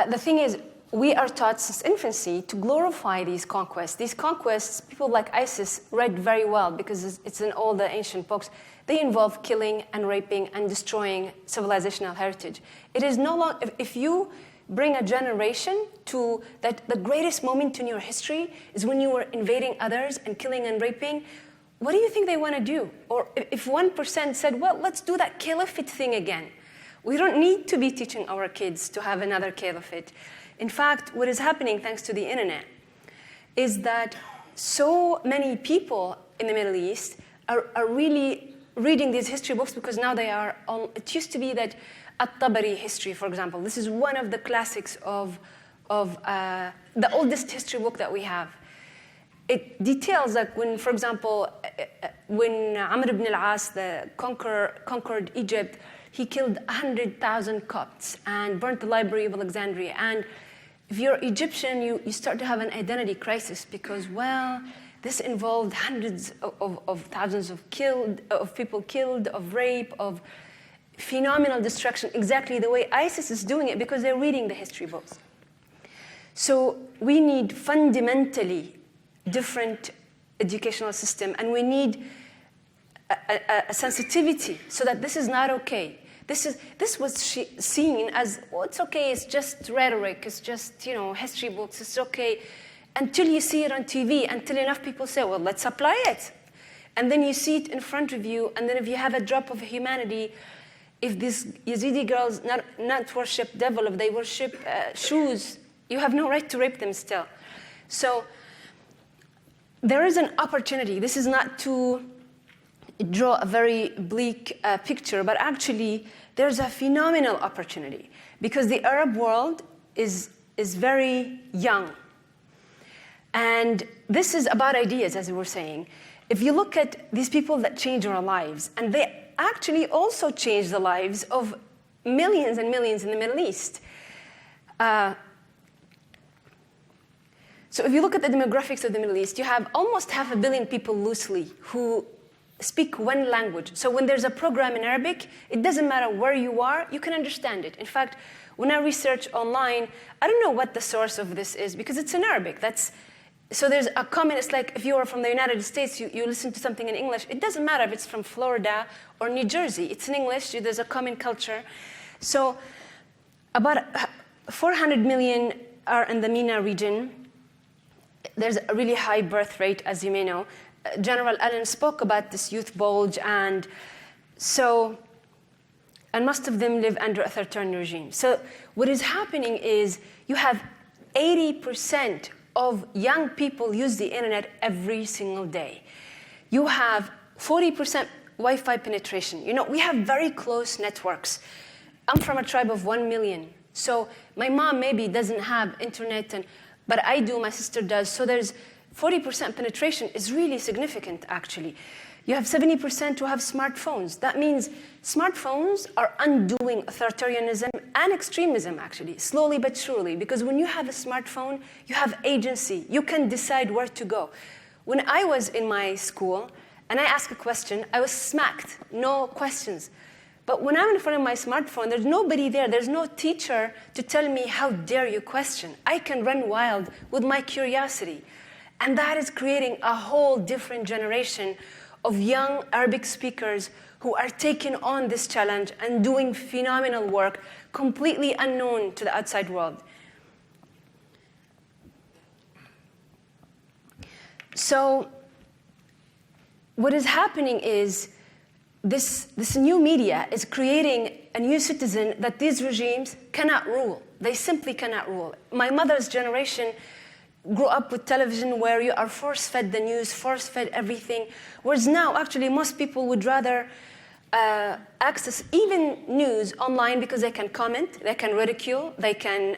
The thing is, we are taught since infancy to glorify these conquests. These conquests, people like ISIS read very well because it's in all the ancient books. They involve killing and raping and destroying civilizational heritage. It is no longer, if you bring a generation to that the greatest moment in your history is when you were invading others and killing and raping, what do you think they want to do? Or if 1% said, well, let's do that caliphate thing again. We don't need to be teaching our kids to have another caliphate. In fact, what is happening thanks to the internet is that so many people in the Middle East are really reading these history books because now they are on, it used to be that At-Tabari history, for example, this is one of the classics of the oldest history book that we have. It details like when, for example, when Amr ibn al-As, the conquered Egypt, he killed 100,000 Copts and burnt the Library of Alexandria. And if you're Egyptian, you start to have an identity crisis because, well, this involved hundreds of thousands of people killed, of rape, of phenomenal destruction, exactly the way ISIS is doing it because they're reading the history books. So we need fundamentally different educational system, and we need a sensitivity so that this is not okay. This was seen as, well, it's okay, it's just rhetoric, it's just, history books, it's okay, until you see it on TV, until enough people say, well, let's apply it. And then you see it in front of you, and then if you have a drop of humanity, if these Yazidi girls not worship devil, if they worship shoes, you have no right to rape them still. So there is an opportunity. This is not to draw a very bleak picture, but actually there's a phenomenal opportunity because the Arab world is very young. And this is about ideas, as we were saying. If you look at these people that change our lives, and they actually also change the lives of millions and millions in the Middle East. So if you look at the demographics of the Middle East, you have almost 500 million people loosely who speak one language. So when there's a program in Arabic, it doesn't matter where you are, you can understand it. In fact, when I research online, I don't know what the source of this is because it's in Arabic. So there's a comment, it's like if you are from the United States, you listen to something in English. It doesn't matter if it's from Florida or New Jersey. It's in English, there's a common culture. So about 400 million are in the MENA region. There's a really high birth rate, as you may know. General Allen spoke about this youth bulge, and most of them live under authoritarian regime. So what is happening is you have 80% of young people use the internet every single day. You have 40% Wi-Fi penetration. We have very close networks. I'm from a tribe of 1 million. So my mom maybe doesn't have internet, but I do, my sister does. So there's 40% penetration is really significant, actually. You have 70% who have smartphones. That means smartphones are undoing authoritarianism and extremism, actually, slowly but surely. Because when you have a smartphone, you have agency. You can decide where to go. When I was in my school and I asked a question, I was smacked, no questions. But when I'm in front of my smartphone, there's nobody there. There's no teacher to tell me, how dare you question? I can run wild with my curiosity. And that is creating a whole different generation of young Arabic speakers who are taking on this challenge and doing phenomenal work, completely unknown to the outside world. So what is happening is this new media is creating a new citizen that these regimes cannot rule. They simply cannot rule. My mother's generation grew up with television where you are force-fed the news, force-fed everything, whereas now actually most people would rather access even news online because they can comment, they can ridicule, they can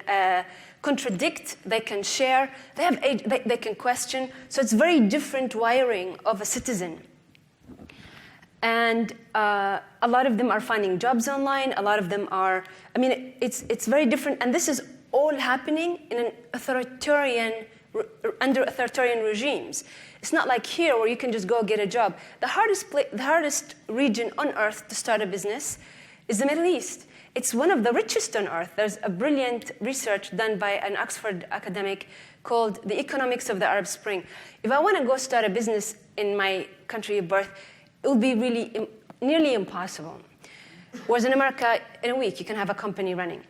contradict, they can share, they can question. So it's very different wiring of a citizen. And a lot of them are finding jobs online. A lot of them are, I mean, it's very different. And this is all happening in an under authoritarian regimes. It's not like here where you can just go get a job. The hardest region on earth to start a business is the Middle East. It's one of the richest on earth. There's a brilliant research done by an Oxford academic called The Economics of the Arab Spring. If I want to go start a business in my country of birth, it would be really nearly impossible. Whereas in America, in a week, you can have a company running.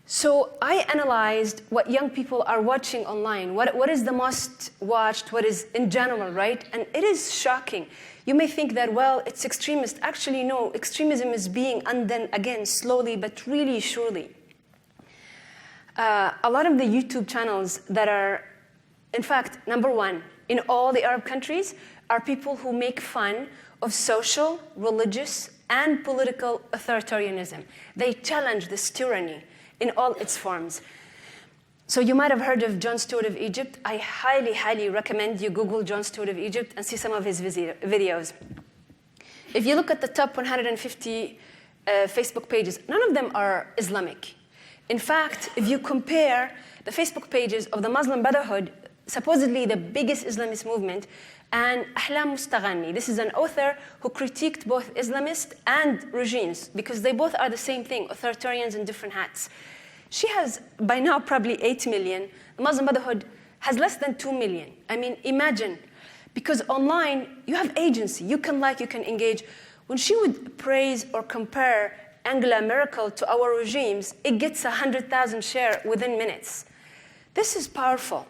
So I analyzed what young people are watching online. What is the most watched? What is in general, right? And it is shocking. You may think that, well, it's extremist. Actually, no. Extremism is being undone again, slowly but really surely. A lot of the YouTube channels that are, in fact, number one in all the Arab countries are people who make fun of social, religious, and political authoritarianism. They challenge this tyranny in all its forms. So you might have heard of Jon Stewart of Egypt. I highly, highly recommend you Google Jon Stewart of Egypt and see some of his videos. If you look at the top 150 Facebook pages, none of them are Islamic. In fact, if you compare the Facebook pages of the Muslim Brotherhood, supposedly the biggest Islamist movement, and Ahlam Mustaghani. This is an author who critiqued both Islamist and regimes because they both are the same thing, authoritarians in different hats. She has, by now, probably 8 million. The Muslim Brotherhood has less than 2 million. I mean, imagine. Because online, you have agency. You can like, you can engage. When she would praise or compare Angela Merkel to our regimes, it gets 100,000 share within minutes. This is powerful.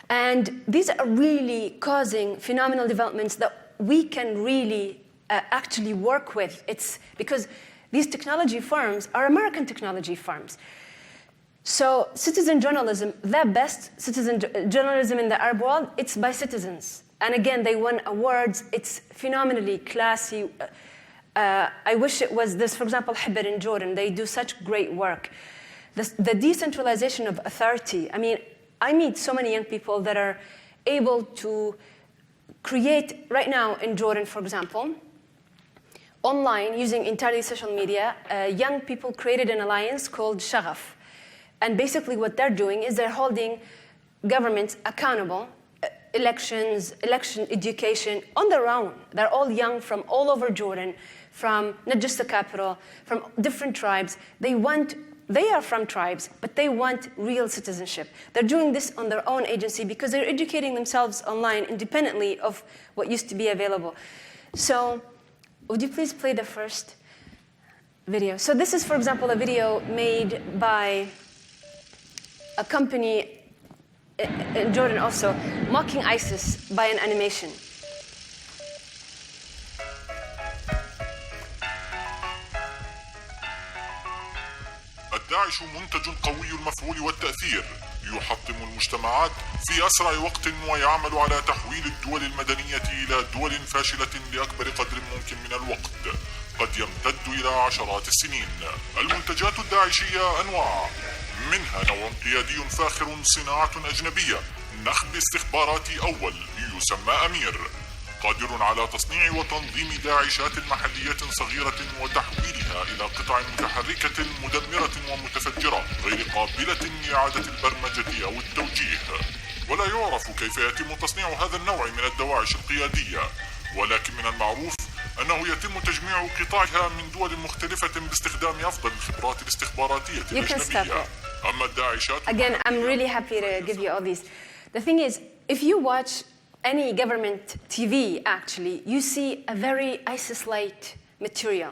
And these are really causing phenomenal developments that we can really actually work with. It's because these technology firms are American technology firms. So citizen journalism, the best citizen journalism in the Arab world, it's by citizens. And again, they won awards. It's phenomenally classy. I wish it was this, for example, Hibr in Jordan. They do such great work. The decentralization of authority, I mean, I meet so many young people that are able to create, right now in Jordan, for example, online, using entirely social media, young people created an alliance called Shaghaf. And basically what they're doing is they're holding governments accountable, elections, election education, on their own. They're all young from all over Jordan, from not just the capital, from different tribes. They are from tribes, but they want real citizenship. They're doing this on their own agency because they're educating themselves online independently of what used to be available. So would you please play the first video? So this is, for example, a video made by a company in Jordan also, mocking ISIS by an animation. داعش منتج قوي المفعول والتأثير يحطم المجتمعات في أسرع وقت ويعمل على تحويل الدول المدنية إلى دول فاشلة لأكبر قدر ممكن من الوقت قد يمتد إلى عشرات السنين. المنتجات الداعشية أنواع، منها نوع قيادي فاخر صناعة أجنبية، نخب استخباراتي أول يسمى أمير، قادر على تصنيع وتنظيم داعشات محلية صغيرة وتحويلها إلى قطع متحركة مدمرة ومتفجرة غير قابلة لإعادة البرمجة أو التوجيه. ولا يعرف كيف يتم تصنيع هذا النوع من الدواعش القيادية، ولكن من المعروف أنه يتم تجميع قطعها من دول مختلفة باستخدام أفضل الخبرات الاستخباراتية الأجنبية. أما الداعشات... Again, I'm really happy to give you all these. The thing is, if you watch any government TV, actually, you see a very ISIS-light material.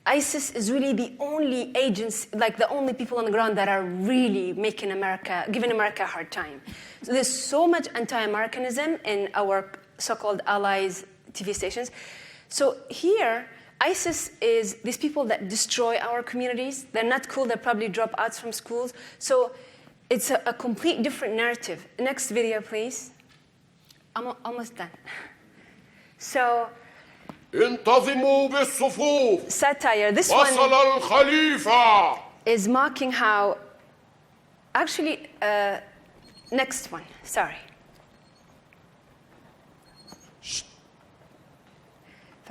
ISIS is really the only agents, like the only people on the ground that are really giving America a hard time. So there's so much anti-Americanism in our so-called allies TV stations. So here, ISIS is these people that destroy our communities. They're not cool. They're probably dropouts from schools. So it's a complete different narrative. Next video, please. I'm almost done. So انتظموا بالصفوف. Satire. This وصل one الخليفة. is mocking how, actually, next one, sorry.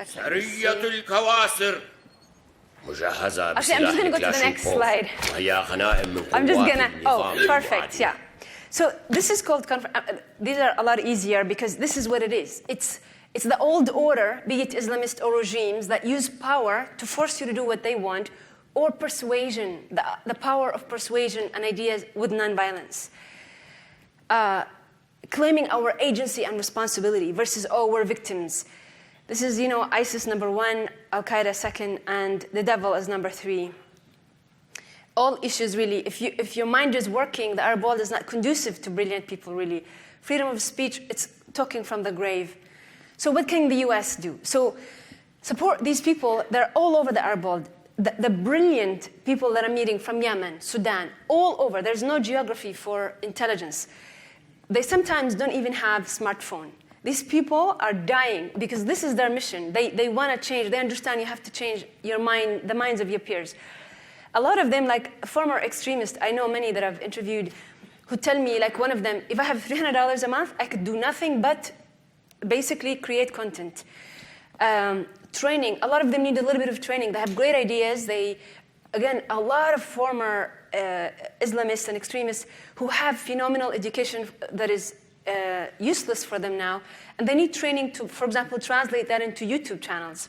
سرية الكواسر مجهزة Actually, I'm just going to go to the next slide. وهي غنائم من I'm just قوات gonna, النظام perfect, المعادي. yeah. So this is called, these are a lot easier because this is what it is. It's the old order, be it Islamist or regimes, that use power to force you to do what they want, or persuasion, the power of persuasion and ideas with nonviolence. Claiming our agency and responsibility versus, oh, we're victims. This is, ISIS number 1, Al-Qaeda second, and the devil is number 3. All issues, really, if your mind is working, the Arab world is not conducive to brilliant people, really. Freedom of speech, it's talking from the grave. So what can the US do? So support these people. They're all over the Arab world. The brilliant people that I'm meeting from Yemen, Sudan, all over. There's no geography for intelligence. They sometimes don't even have smartphone. These people are dying because this is their mission. They want to change. They understand you have to change your mind, the minds of your peers. A lot of them, like former extremists, I know many that I've interviewed, who tell me, like one of them, if I have $300 a month, I could do nothing but basically create content. Training, a lot of them need a little bit of training. They have great ideas. Again, a lot of former Islamists and extremists who have phenomenal education that is useless for them now, and they need training to, for example, translate that into YouTube channels.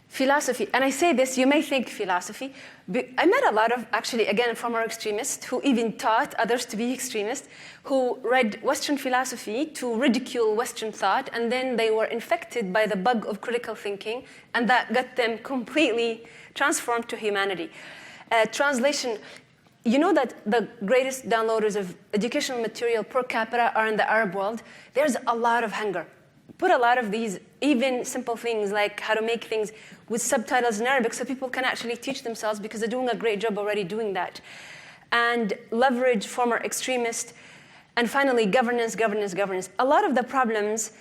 Philosophy, and I say this, you may think philosophy, but I met a lot of, actually, again, former extremists who even taught others to be extremists, who read Western philosophy to ridicule Western thought, and then they were infected by the bug of critical thinking, and that got them completely transformed to humanity. Translation, you know that the greatest downloaders of educational material per capita are in the Arab world. There's a lot of hunger. Put a lot of these, even simple things like how to make things with subtitles in Arabic so people can actually teach themselves because they're doing a great job already doing that. And leverage former extremists. And finally, governance. A lot of the problems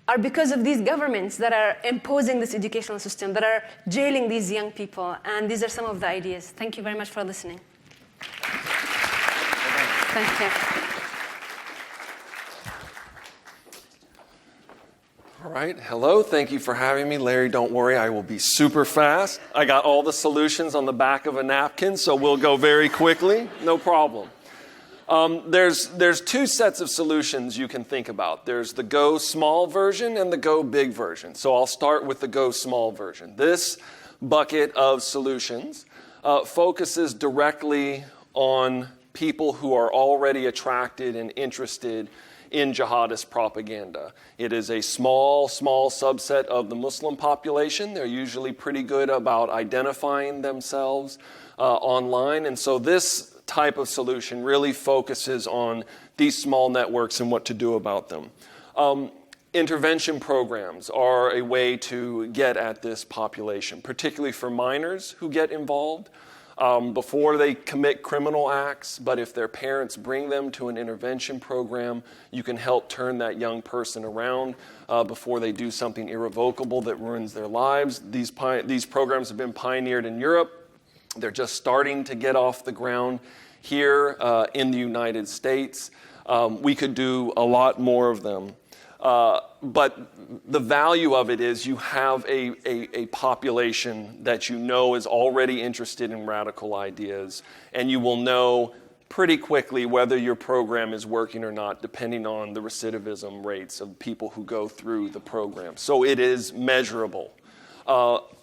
are because of these governments that are imposing this educational system, that are jailing these young people. And these are some of the ideas. Thank you very much for listening. Thank you. All right, hello, thank you for having me. Larry, don't worry, I will be super fast. I got all the solutions on the back of a napkin, so we'll go very quickly, no problem. There's two sets of solutions you can think about. There's the go small version and the go big version. So I'll start with the go small version. This bucket of solutions focuses directly on people who are already attracted and interested in jihadist propaganda. It is a small subset of the Muslim population. They're usually pretty good about identifying themselves online. And so this type of solution really focuses on these small networks and what to do about them. Intervention programs are a way to get at this population, particularly for minors who get involved before they commit criminal acts. But if their parents bring them to an intervention program, you can help turn that young person around before they do something irrevocable that ruins their lives. These programs have been pioneered in Europe. They're just starting to get off the ground here in the United States. We could do a lot more of them. But the value of it is you have a population that you know is already interested in radical ideas, and you will know pretty quickly whether your program is working or not, depending on the recidivism rates of people who go through the program. So it is measurable.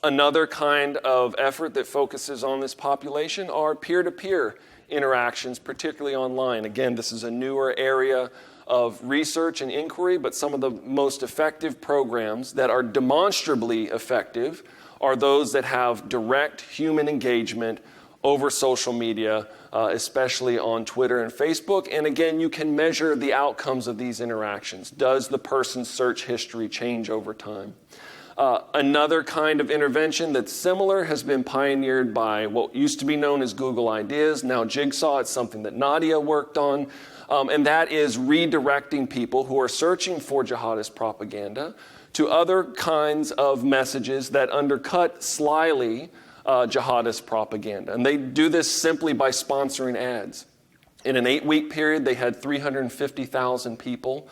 Another kind of effort that focuses on this population are peer-to-peer interactions, particularly online. Again, this is a newer area of research and inquiry, but some of the most effective programs that are demonstrably effective are those that have direct human engagement over social media, especially on Twitter and Facebook. And again, you can measure the outcomes of these interactions. Does the person's search history change over time? Another kind of intervention that's similar has been pioneered by what used to be known as Google Ideas, now Jigsaw. It's something that Nadia worked on. And that is redirecting people who are searching for jihadist propaganda to other kinds of messages that undercut slyly jihadist propaganda. And they do this simply by sponsoring ads. In an 8-week period, they had 350,000 people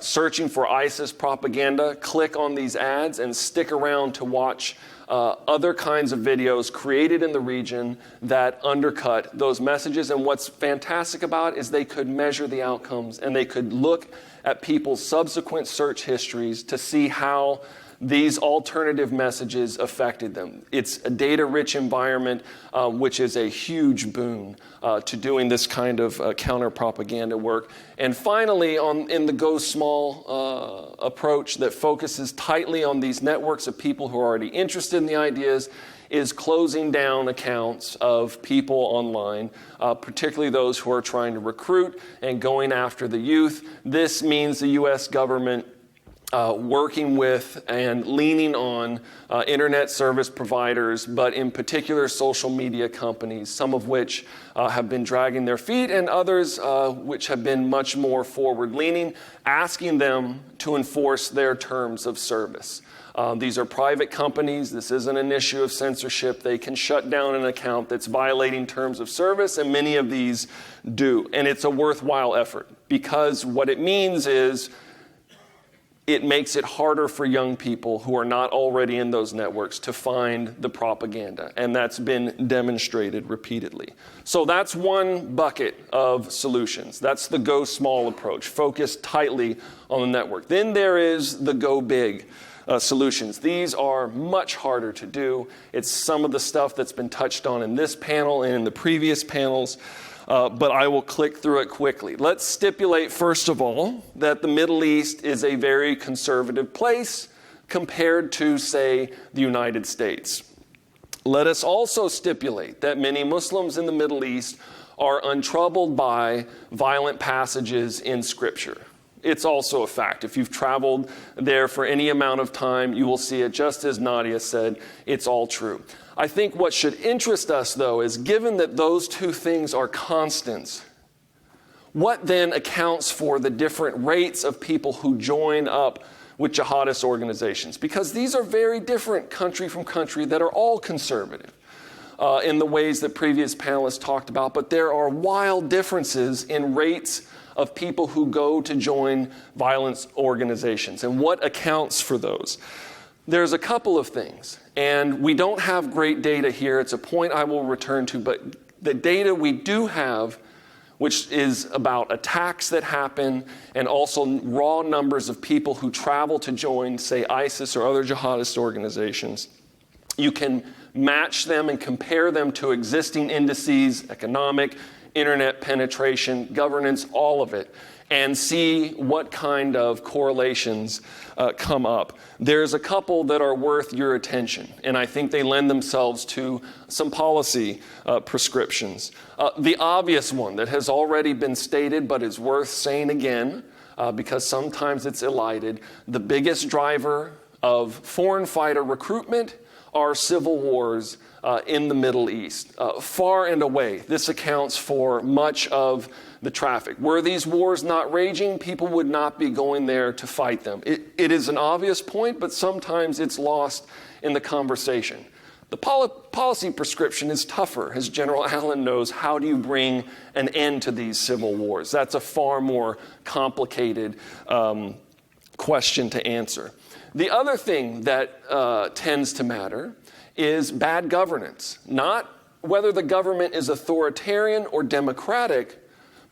searching for ISIS propaganda click on these ads and stick around to watch other kinds of videos created in the region that undercut those messages. And what's fantastic about it is they could measure the outcomes, and they could look at people's subsequent search histories to see how these alternative messages affected them. It's a data-rich environment, which is a huge boon to doing this kind of counter-propaganda work. And finally, in the Go Small approach that focuses tightly on these networks of people who are already interested in the ideas, is closing down accounts of people online, particularly those who are trying to recruit and going after the youth. This means the U.S. government working with and leaning on internet service providers, but in particular social media companies, some of which have been dragging their feet and others which have been much more forward-leaning, asking them to enforce their terms of service. These are private companies. This isn't an issue of censorship. They can shut down an account that's violating terms of service, and many of these do. And it's a worthwhile effort, because what it means is it makes it harder for young people who are not already in those networks to find the propaganda. And that's been demonstrated repeatedly. So that's one bucket of solutions. That's the go small approach, focus tightly on the network. Then there is the go big solutions. These are much harder to do. It's some of the stuff that's been touched on in this panel and in the previous panels. But I will click through it quickly. Let's stipulate, first of all, that the Middle East is a very conservative place compared to, say, the United States. Let us also stipulate that many Muslims in the Middle East are untroubled by violent passages in Scripture. It's also a fact. If you've traveled there for any amount of time, you will see it just as Nadia said. It's all true. I think what should interest us, though, is given that those two things are constants, what then accounts for the different rates of people who join up with jihadist organizations? Because these are very different country from country that are all conservative in the ways that previous panelists talked about, but there are wild differences in rates of people who go to join violence organizations. And what accounts for those? There's a couple of things, and we don't have great data here. It's a point I will return to, but the data we do have, which is about attacks that happen and also raw numbers of people who travel to join, say, ISIS or other jihadist organizations, you can match them and compare them to existing indices, economic, internet penetration, governance, all of it, and see what kind of correlations come up. There's a couple that are worth your attention, and I think they lend themselves to some policy prescriptions. The obvious one that has already been stated but is worth saying again, because sometimes it's elided, the biggest driver of foreign fighter recruitment are civil wars in the Middle East. Far and away, this accounts for much of the traffic. Were these wars not raging, people would not be going there to fight them. It is an obvious point, but sometimes it's lost in the conversation. The policy prescription is tougher. As General Allen knows, how do you bring an end to these civil wars? That's a far more complicated question to answer. The other thing that tends to matter is bad governance. Not whether the government is authoritarian or democratic,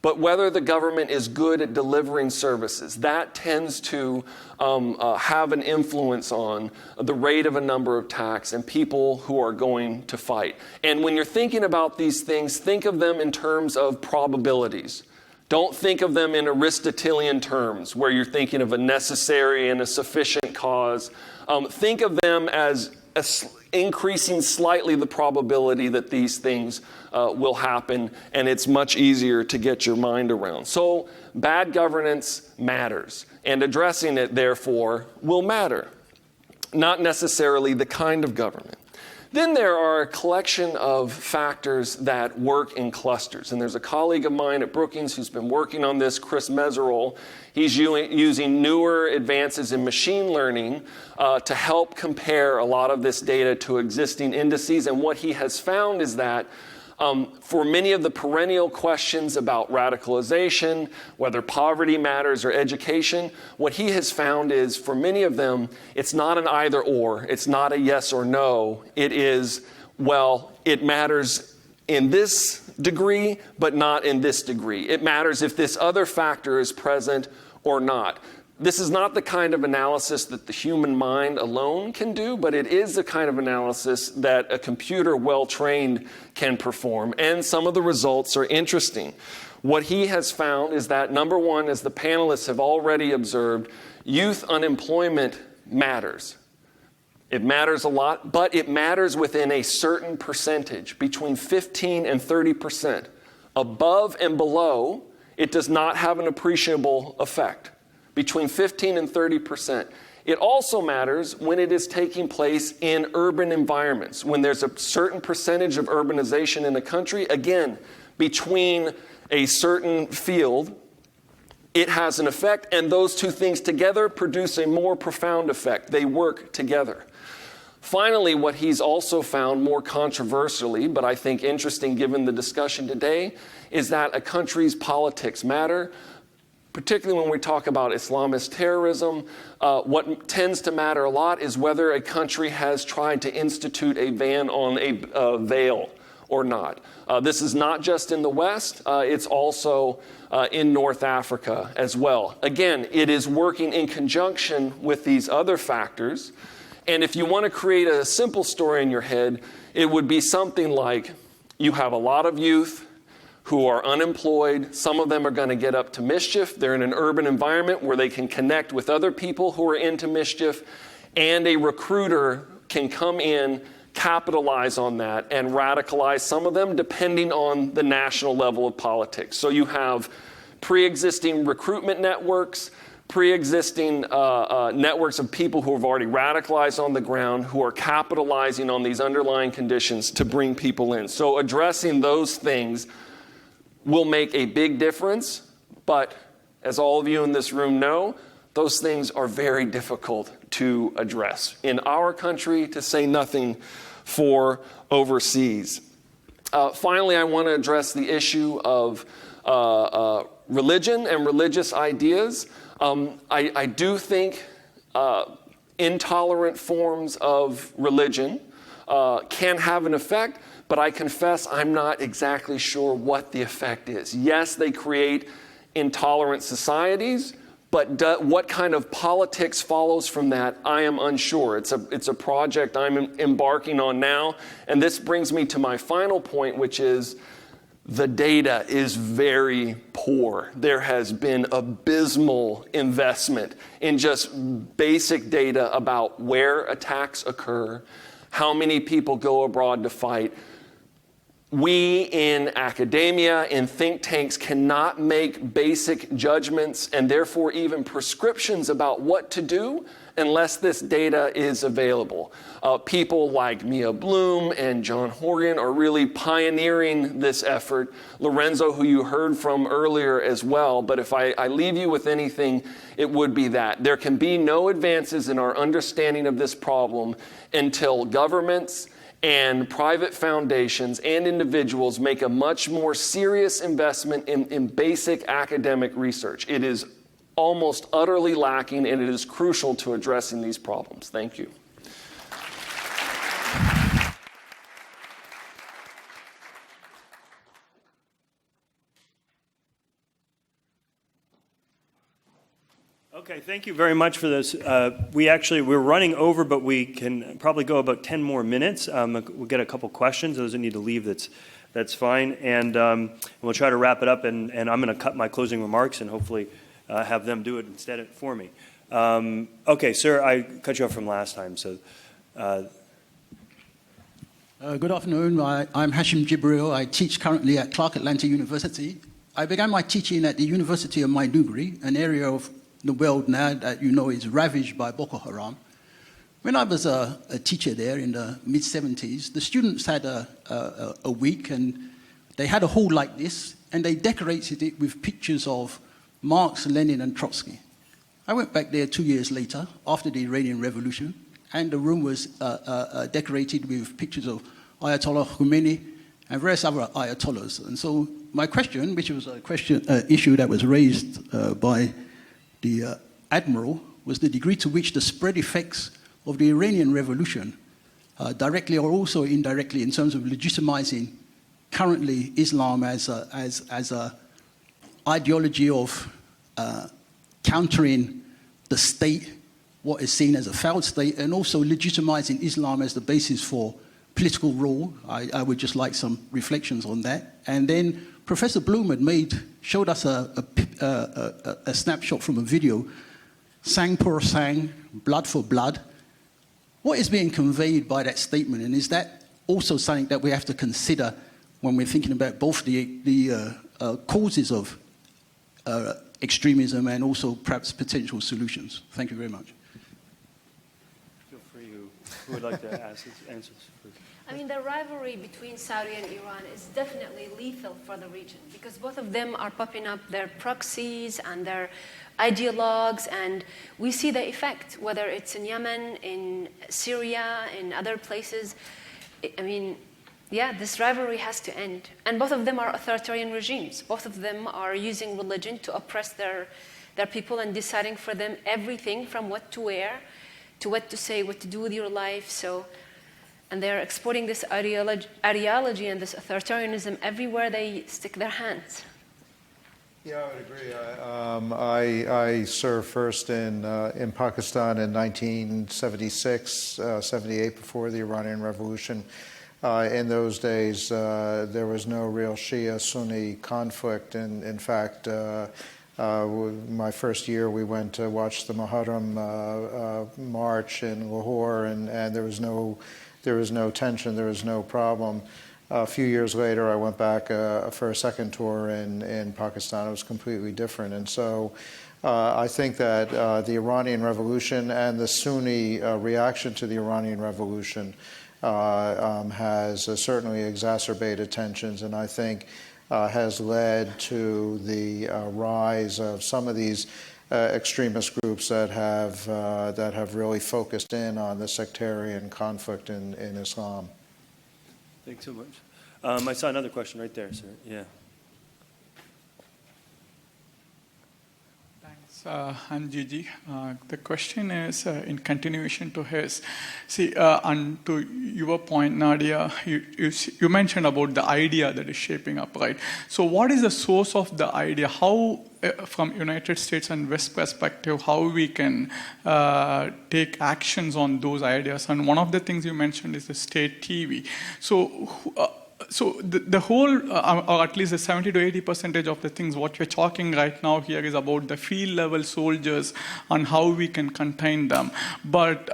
but whether the government is good at delivering services. That tends to have an influence on the rate of a number of attacks and people who are going to fight. And when you're thinking about these things, think of them in terms of probabilities. Don't think of them in Aristotelian terms, where you're thinking of a necessary and a sufficient cause. Think of them as increasing slightly the probability that these things will happen, and it's much easier to get your mind around. So bad governance matters, and addressing it, therefore, will matter. Not necessarily the kind of government. Then there are a collection of factors that work in clusters. And there's a colleague of mine at Brookings who's been working on this, Chris Meserole. He's using newer advances in machine learning to help compare a lot of this data to existing indices. And what he has found is that for many of the perennial questions about radicalization, whether poverty matters or education, what he has found is for many of them, it's not an either or, it's not a yes or no. It is, well, it matters in this degree, but not in this degree. It matters if this other factor is present or not. This is not the kind of analysis that the human mind alone can do, but it is the kind of analysis that a computer well-trained can perform, and some of the results are interesting. What he has found is that, number one, as the panelists have already observed, youth unemployment matters. It matters a lot, but it matters within a certain percentage, between 15 and 30%. Above and below, it does not have an appreciable effect. Between 15 and 30%. It also matters when it is taking place in urban environments. When there's a certain percentage of urbanization in the country, again, between a certain field, it has an effect, and those two things together produce a more profound effect. They work together. Finally, what he's also found more controversially, but I think interesting given the discussion today, is that a country's politics matter. Particularly when we talk about Islamist terrorism, what tends to matter a lot is whether a country has tried to institute a ban on a veil or not. This is not just in the West, it's also in North Africa as well. Again, it is working in conjunction with these other factors. And if you want to create a simple story in your head, it would be something like you have a lot of youth who are unemployed. Some of them are going to get up to mischief. They're in an urban environment where they can connect with other people who are into mischief, and a recruiter can come in, capitalize on that, and radicalize some of them depending on the national level of politics. So you have pre-existing recruitment networks, pre-existing networks of people who have already radicalized on the ground, who are capitalizing on these underlying conditions to bring people in. So addressing those things will make a big difference, but as all of you in this room know, those things are very difficult to address in our country, to say nothing for overseas. Finally, I want to address the issue of religion and religious ideas. I do think intolerant forms of religion can have an effect, but I confess I'm not exactly sure what the effect is. Yes, they create intolerant societies, but what kind of politics follows from that, I am unsure. It's a project I'm embarking on now, and this brings me to my final point, which is the data is very poor. There has been abysmal investment in just basic data about where attacks occur, how many people go abroad to fight. We in academia, in think tanks, cannot make basic judgments and therefore even prescriptions about what to do unless this data is available. People like Mia Bloom and John Horgan are really pioneering this effort. Lorenzo, who you heard from earlier as well, but if I leave you with anything, it would be that. There can be no advances in our understanding of this problem until governments and private foundations and individuals make a much more serious investment in basic academic research. It is almost utterly lacking, and it is crucial to addressing these problems. Thank you. Okay, thank you very much for this. We're running over, but we can probably go about 10 more minutes. We'll get a couple questions. Those that need to leave, that's that's fine. And we'll try to wrap it up, and I'm going to cut my closing remarks and hopefully have them do it instead for me. Okay, sir, I cut you off from last time, so. Good afternoon. I'm Hashim Jibril. I teach currently at Clark Atlanta University. I began my teaching at the University of Maiduguri, an area of the world now that you know is ravaged by Boko Haram. When I was a teacher there in the mid-70s, the students had a week, and they had a hall like this, and they decorated it with pictures of Marx, Lenin, and Trotsky. I went back there 2 years later, after the Iranian Revolution, and the room was decorated with pictures of Ayatollah Khomeini and various other Ayatollahs. And so my question, which was a issue that was raised by the Admiral, was the degree to which the spread effects of the Iranian Revolution, directly or also indirectly, in terms of legitimizing currently Islam as a ideology of countering the state, what is seen as a failed state, and also legitimizing Islam as the basis for political rule. I would just like some reflections on that. And then Professor Bloom had showed us a snapshot from a video, sang pour sang, blood for blood. What is being conveyed by that statement, and is that also something that we have to consider when we're thinking about both the causes of extremism and also perhaps potential solutions? Thank you very much. Feel free, who would like to answer this? I mean, the rivalry between Saudi and Iran is definitely lethal for the region, because both of them are popping up their proxies and their ideologues, and we see the effect, whether it's in Yemen, in Syria, in other places. I mean, yeah, this rivalry has to end. And both of them are authoritarian regimes. Both of them are using religion to oppress their people and deciding for them everything from what to wear to what to say, what to do with your life. And they're exporting this ideology and this authoritarianism everywhere they stick their hands. Yeah, I would agree. I served first in Pakistan in 1976, 78, before the Iranian Revolution. In those days, there was no real Shia-Sunni conflict. And in fact, my first year, we went to watch the Muharram march in Lahore, and there was no tension, there was no problem. A few years later, I went back for a second tour in Pakistan. It was completely different. And so I think that the Iranian Revolution and the Sunni reaction to the Iranian Revolution has certainly exacerbated tensions, and I think has led to the rise of some of these extremist groups that have really focused in on the sectarian conflict in Islam. Thanks so much. I saw another question right there, sir. Yeah. Thanks. I'm Gigi. The question is in continuation to his. See, and to your point, Nadia, you mentioned about the idea that is shaping up, right? So what is the source of the idea? How, from United States and West perspective, how we can take actions on those ideas? And one of the things you mentioned is the state TV. So the whole, or at least the 70 to 80% of the things what we're talking right now here is about the field level soldiers and how we can contain them. But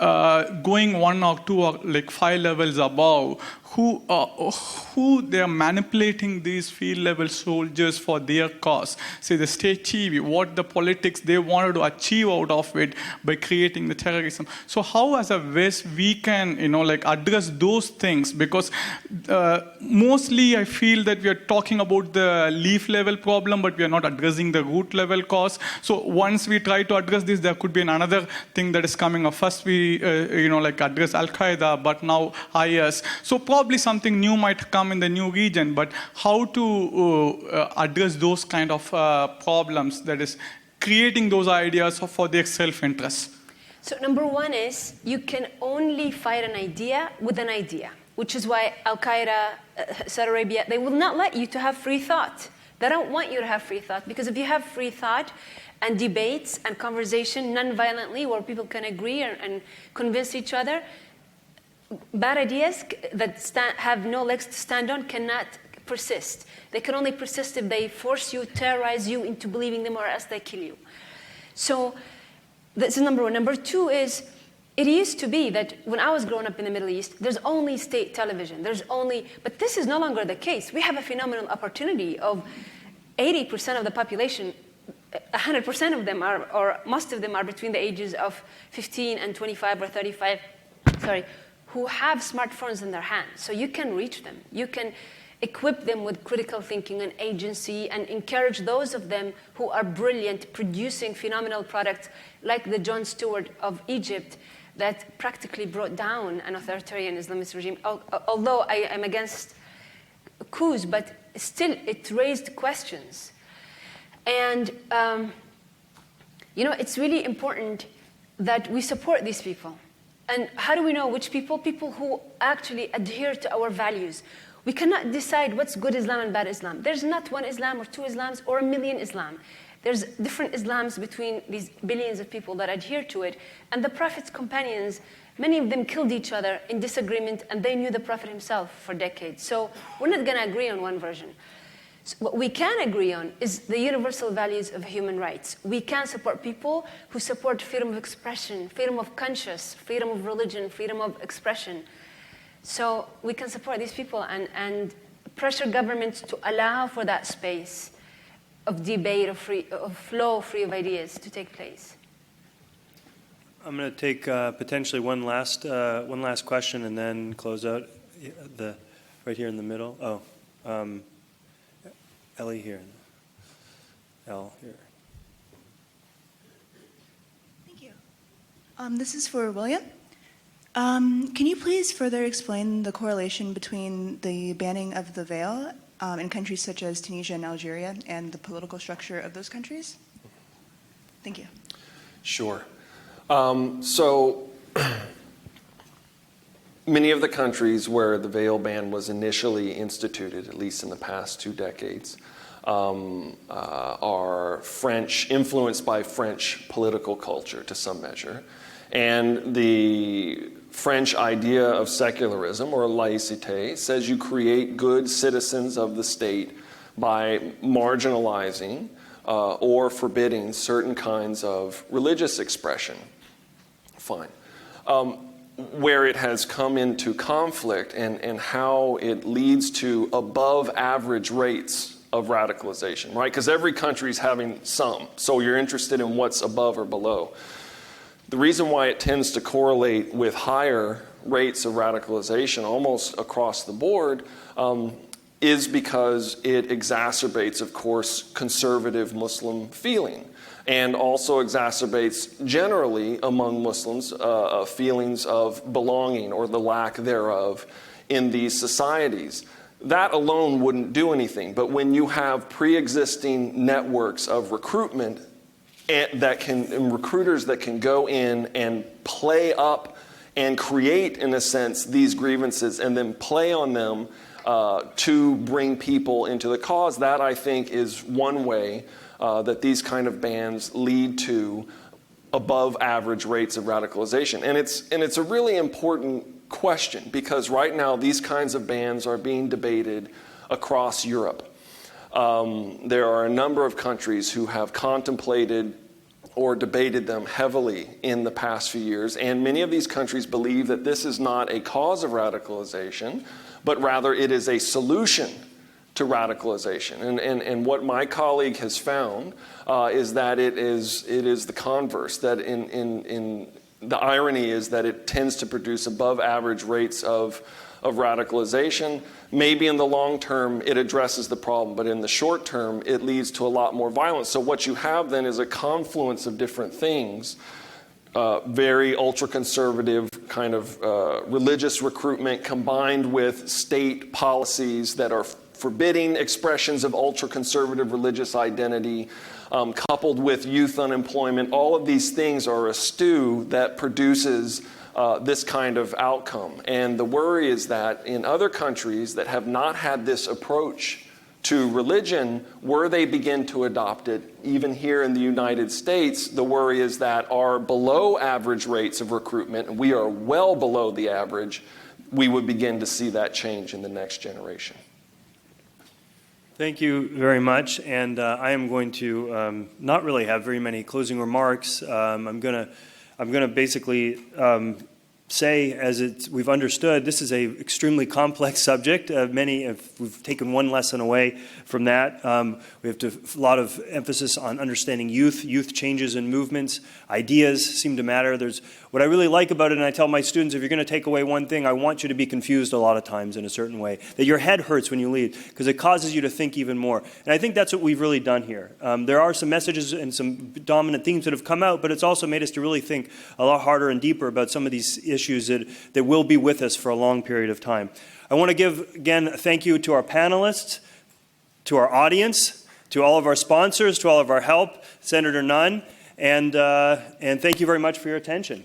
going 1 or 2 or like 5 levels above, who they are manipulating these field level soldiers for their cause. Say the state TV, what the politics they wanted to achieve out of it by creating the terrorism. So how as a West we can, address those things? Because mostly I feel that we are talking about the leaf level problem, but we are not addressing the root level cause. So once we try to address this, there could be another thing that is coming up. First we, address Al-Qaeda, but now IS. So probably something new might come in the new region, but how to address those kind of problems, that is creating those ideas for their self-interest? So number one is you can only fight an idea with an idea, which is why Al-Qaeda, Saudi Arabia, they will not let you to have free thought. They don't want you to have free thought, because if you have free thought and debates and conversation non-violently where people can agree and convince each other, bad ideas that have no legs to stand on cannot persist. They can only persist if they force you, terrorize you into believing them, or else they kill you. So that's number one. Number two is, it used to be that when I was growing up in the Middle East, there's only state television. But this is no longer the case. We have a phenomenal opportunity of 80% of the population, 100% of them are, or most of them are between the ages of 15 and 25 or 35, who have smartphones in their hands. So you can reach them. You can equip them with critical thinking and agency, and encourage those of them who are brilliant, producing phenomenal products like the Jon Stewart of Egypt that practically brought down an authoritarian Islamist regime. Although I am against coups, but still it raised questions. And it's really important that we support these people. And how do we know which people? People who actually adhere to our values. We cannot decide what's good Islam and bad Islam. There's not one Islam or two Islams or a million Islam. There's different Islams between these billions of people that adhere to it. And the Prophet's companions, many of them killed each other in disagreement, and they knew the Prophet himself for decades. So we're not going to agree on one version. So what we can agree on is the universal values of human rights. We can support people who support freedom of expression, freedom of conscience, freedom of religion, freedom of expression. So we can support these people and pressure governments to allow for that space of debate, of flow free of ideas to take place. I'm going to take potentially one last question and then close out right here in the middle. Ellie here. Elle here. Thank you. This is for William. Can you please further explain the correlation between the banning of the veil in countries such as Tunisia and Algeria and the political structure of those countries? Thank you. Sure. So many of the countries where the veil ban was initially instituted, at least in the past 2 decades, are French, influenced by French political culture to some measure. And the French idea of secularism, or laïcité, says you create good citizens of the state by marginalizing or forbidding certain kinds of religious expression. Fine. Where it has come into conflict and how it leads to above average rates of radicalization, right? Because every country is having some, so you're interested in what's above or below. The reason why it tends to correlate with higher rates of radicalization almost across the board is because it exacerbates, of course, conservative Muslim feeling, and also exacerbates generally among Muslims feelings of belonging or the lack thereof in these societies. That alone wouldn't do anything, but when you have pre-existing networks of recruitment and recruiters that can go in and play up and create, in a sense, these grievances and then play on them to bring people into the cause, that I think is one way that these kind of bans lead to above average rates of radicalization. And it's a really important question, because right now these kinds of bans are being debated across Europe. There are a number of countries who have contemplated or debated them heavily in the past few years, and many of these countries believe that this is not a cause of radicalization, but rather it is a solution to radicalization. And what my colleague has found is that it is the converse, that in the irony is that it tends to produce above average rates of radicalization. Maybe in the long term it addresses the problem, but in the short term it leads to a lot more violence. So what you have then is a confluence of different things, very ultra-conservative kind of religious recruitment combined with state policies that are forbidding expressions of ultra-conservative religious identity, coupled with youth unemployment. All of these things are a stew that produces this kind of outcome. And the worry is that in other countries that have not had this approach to religion, where they begin to adopt it, even here in the United States, the worry is that our below average rates of recruitment, and we are well below the average, we would begin to see that change in the next generation. Thank you very much, and I am going to not really have very many closing remarks. I'm going to basically say, as we've understood, this is an extremely complex subject. We've taken one lesson away from that. We have a lot of emphasis on understanding youth changes and movements. Ideas seem to matter. What I really like about it, and I tell my students, if you're going to take away one thing, I want you to be confused a lot of times in a certain way, that your head hurts when you leave, because it causes you to think even more. And I think that's what we've really done here. There are some messages and some dominant themes that have come out, but it's also made us to really think a lot harder and deeper about some of these issues that will be with us for a long period of time. I want to give, again, a thank you to our panelists, to our audience, to all of our sponsors, to all of our help, Senator Nunn, and thank you very much for your attention.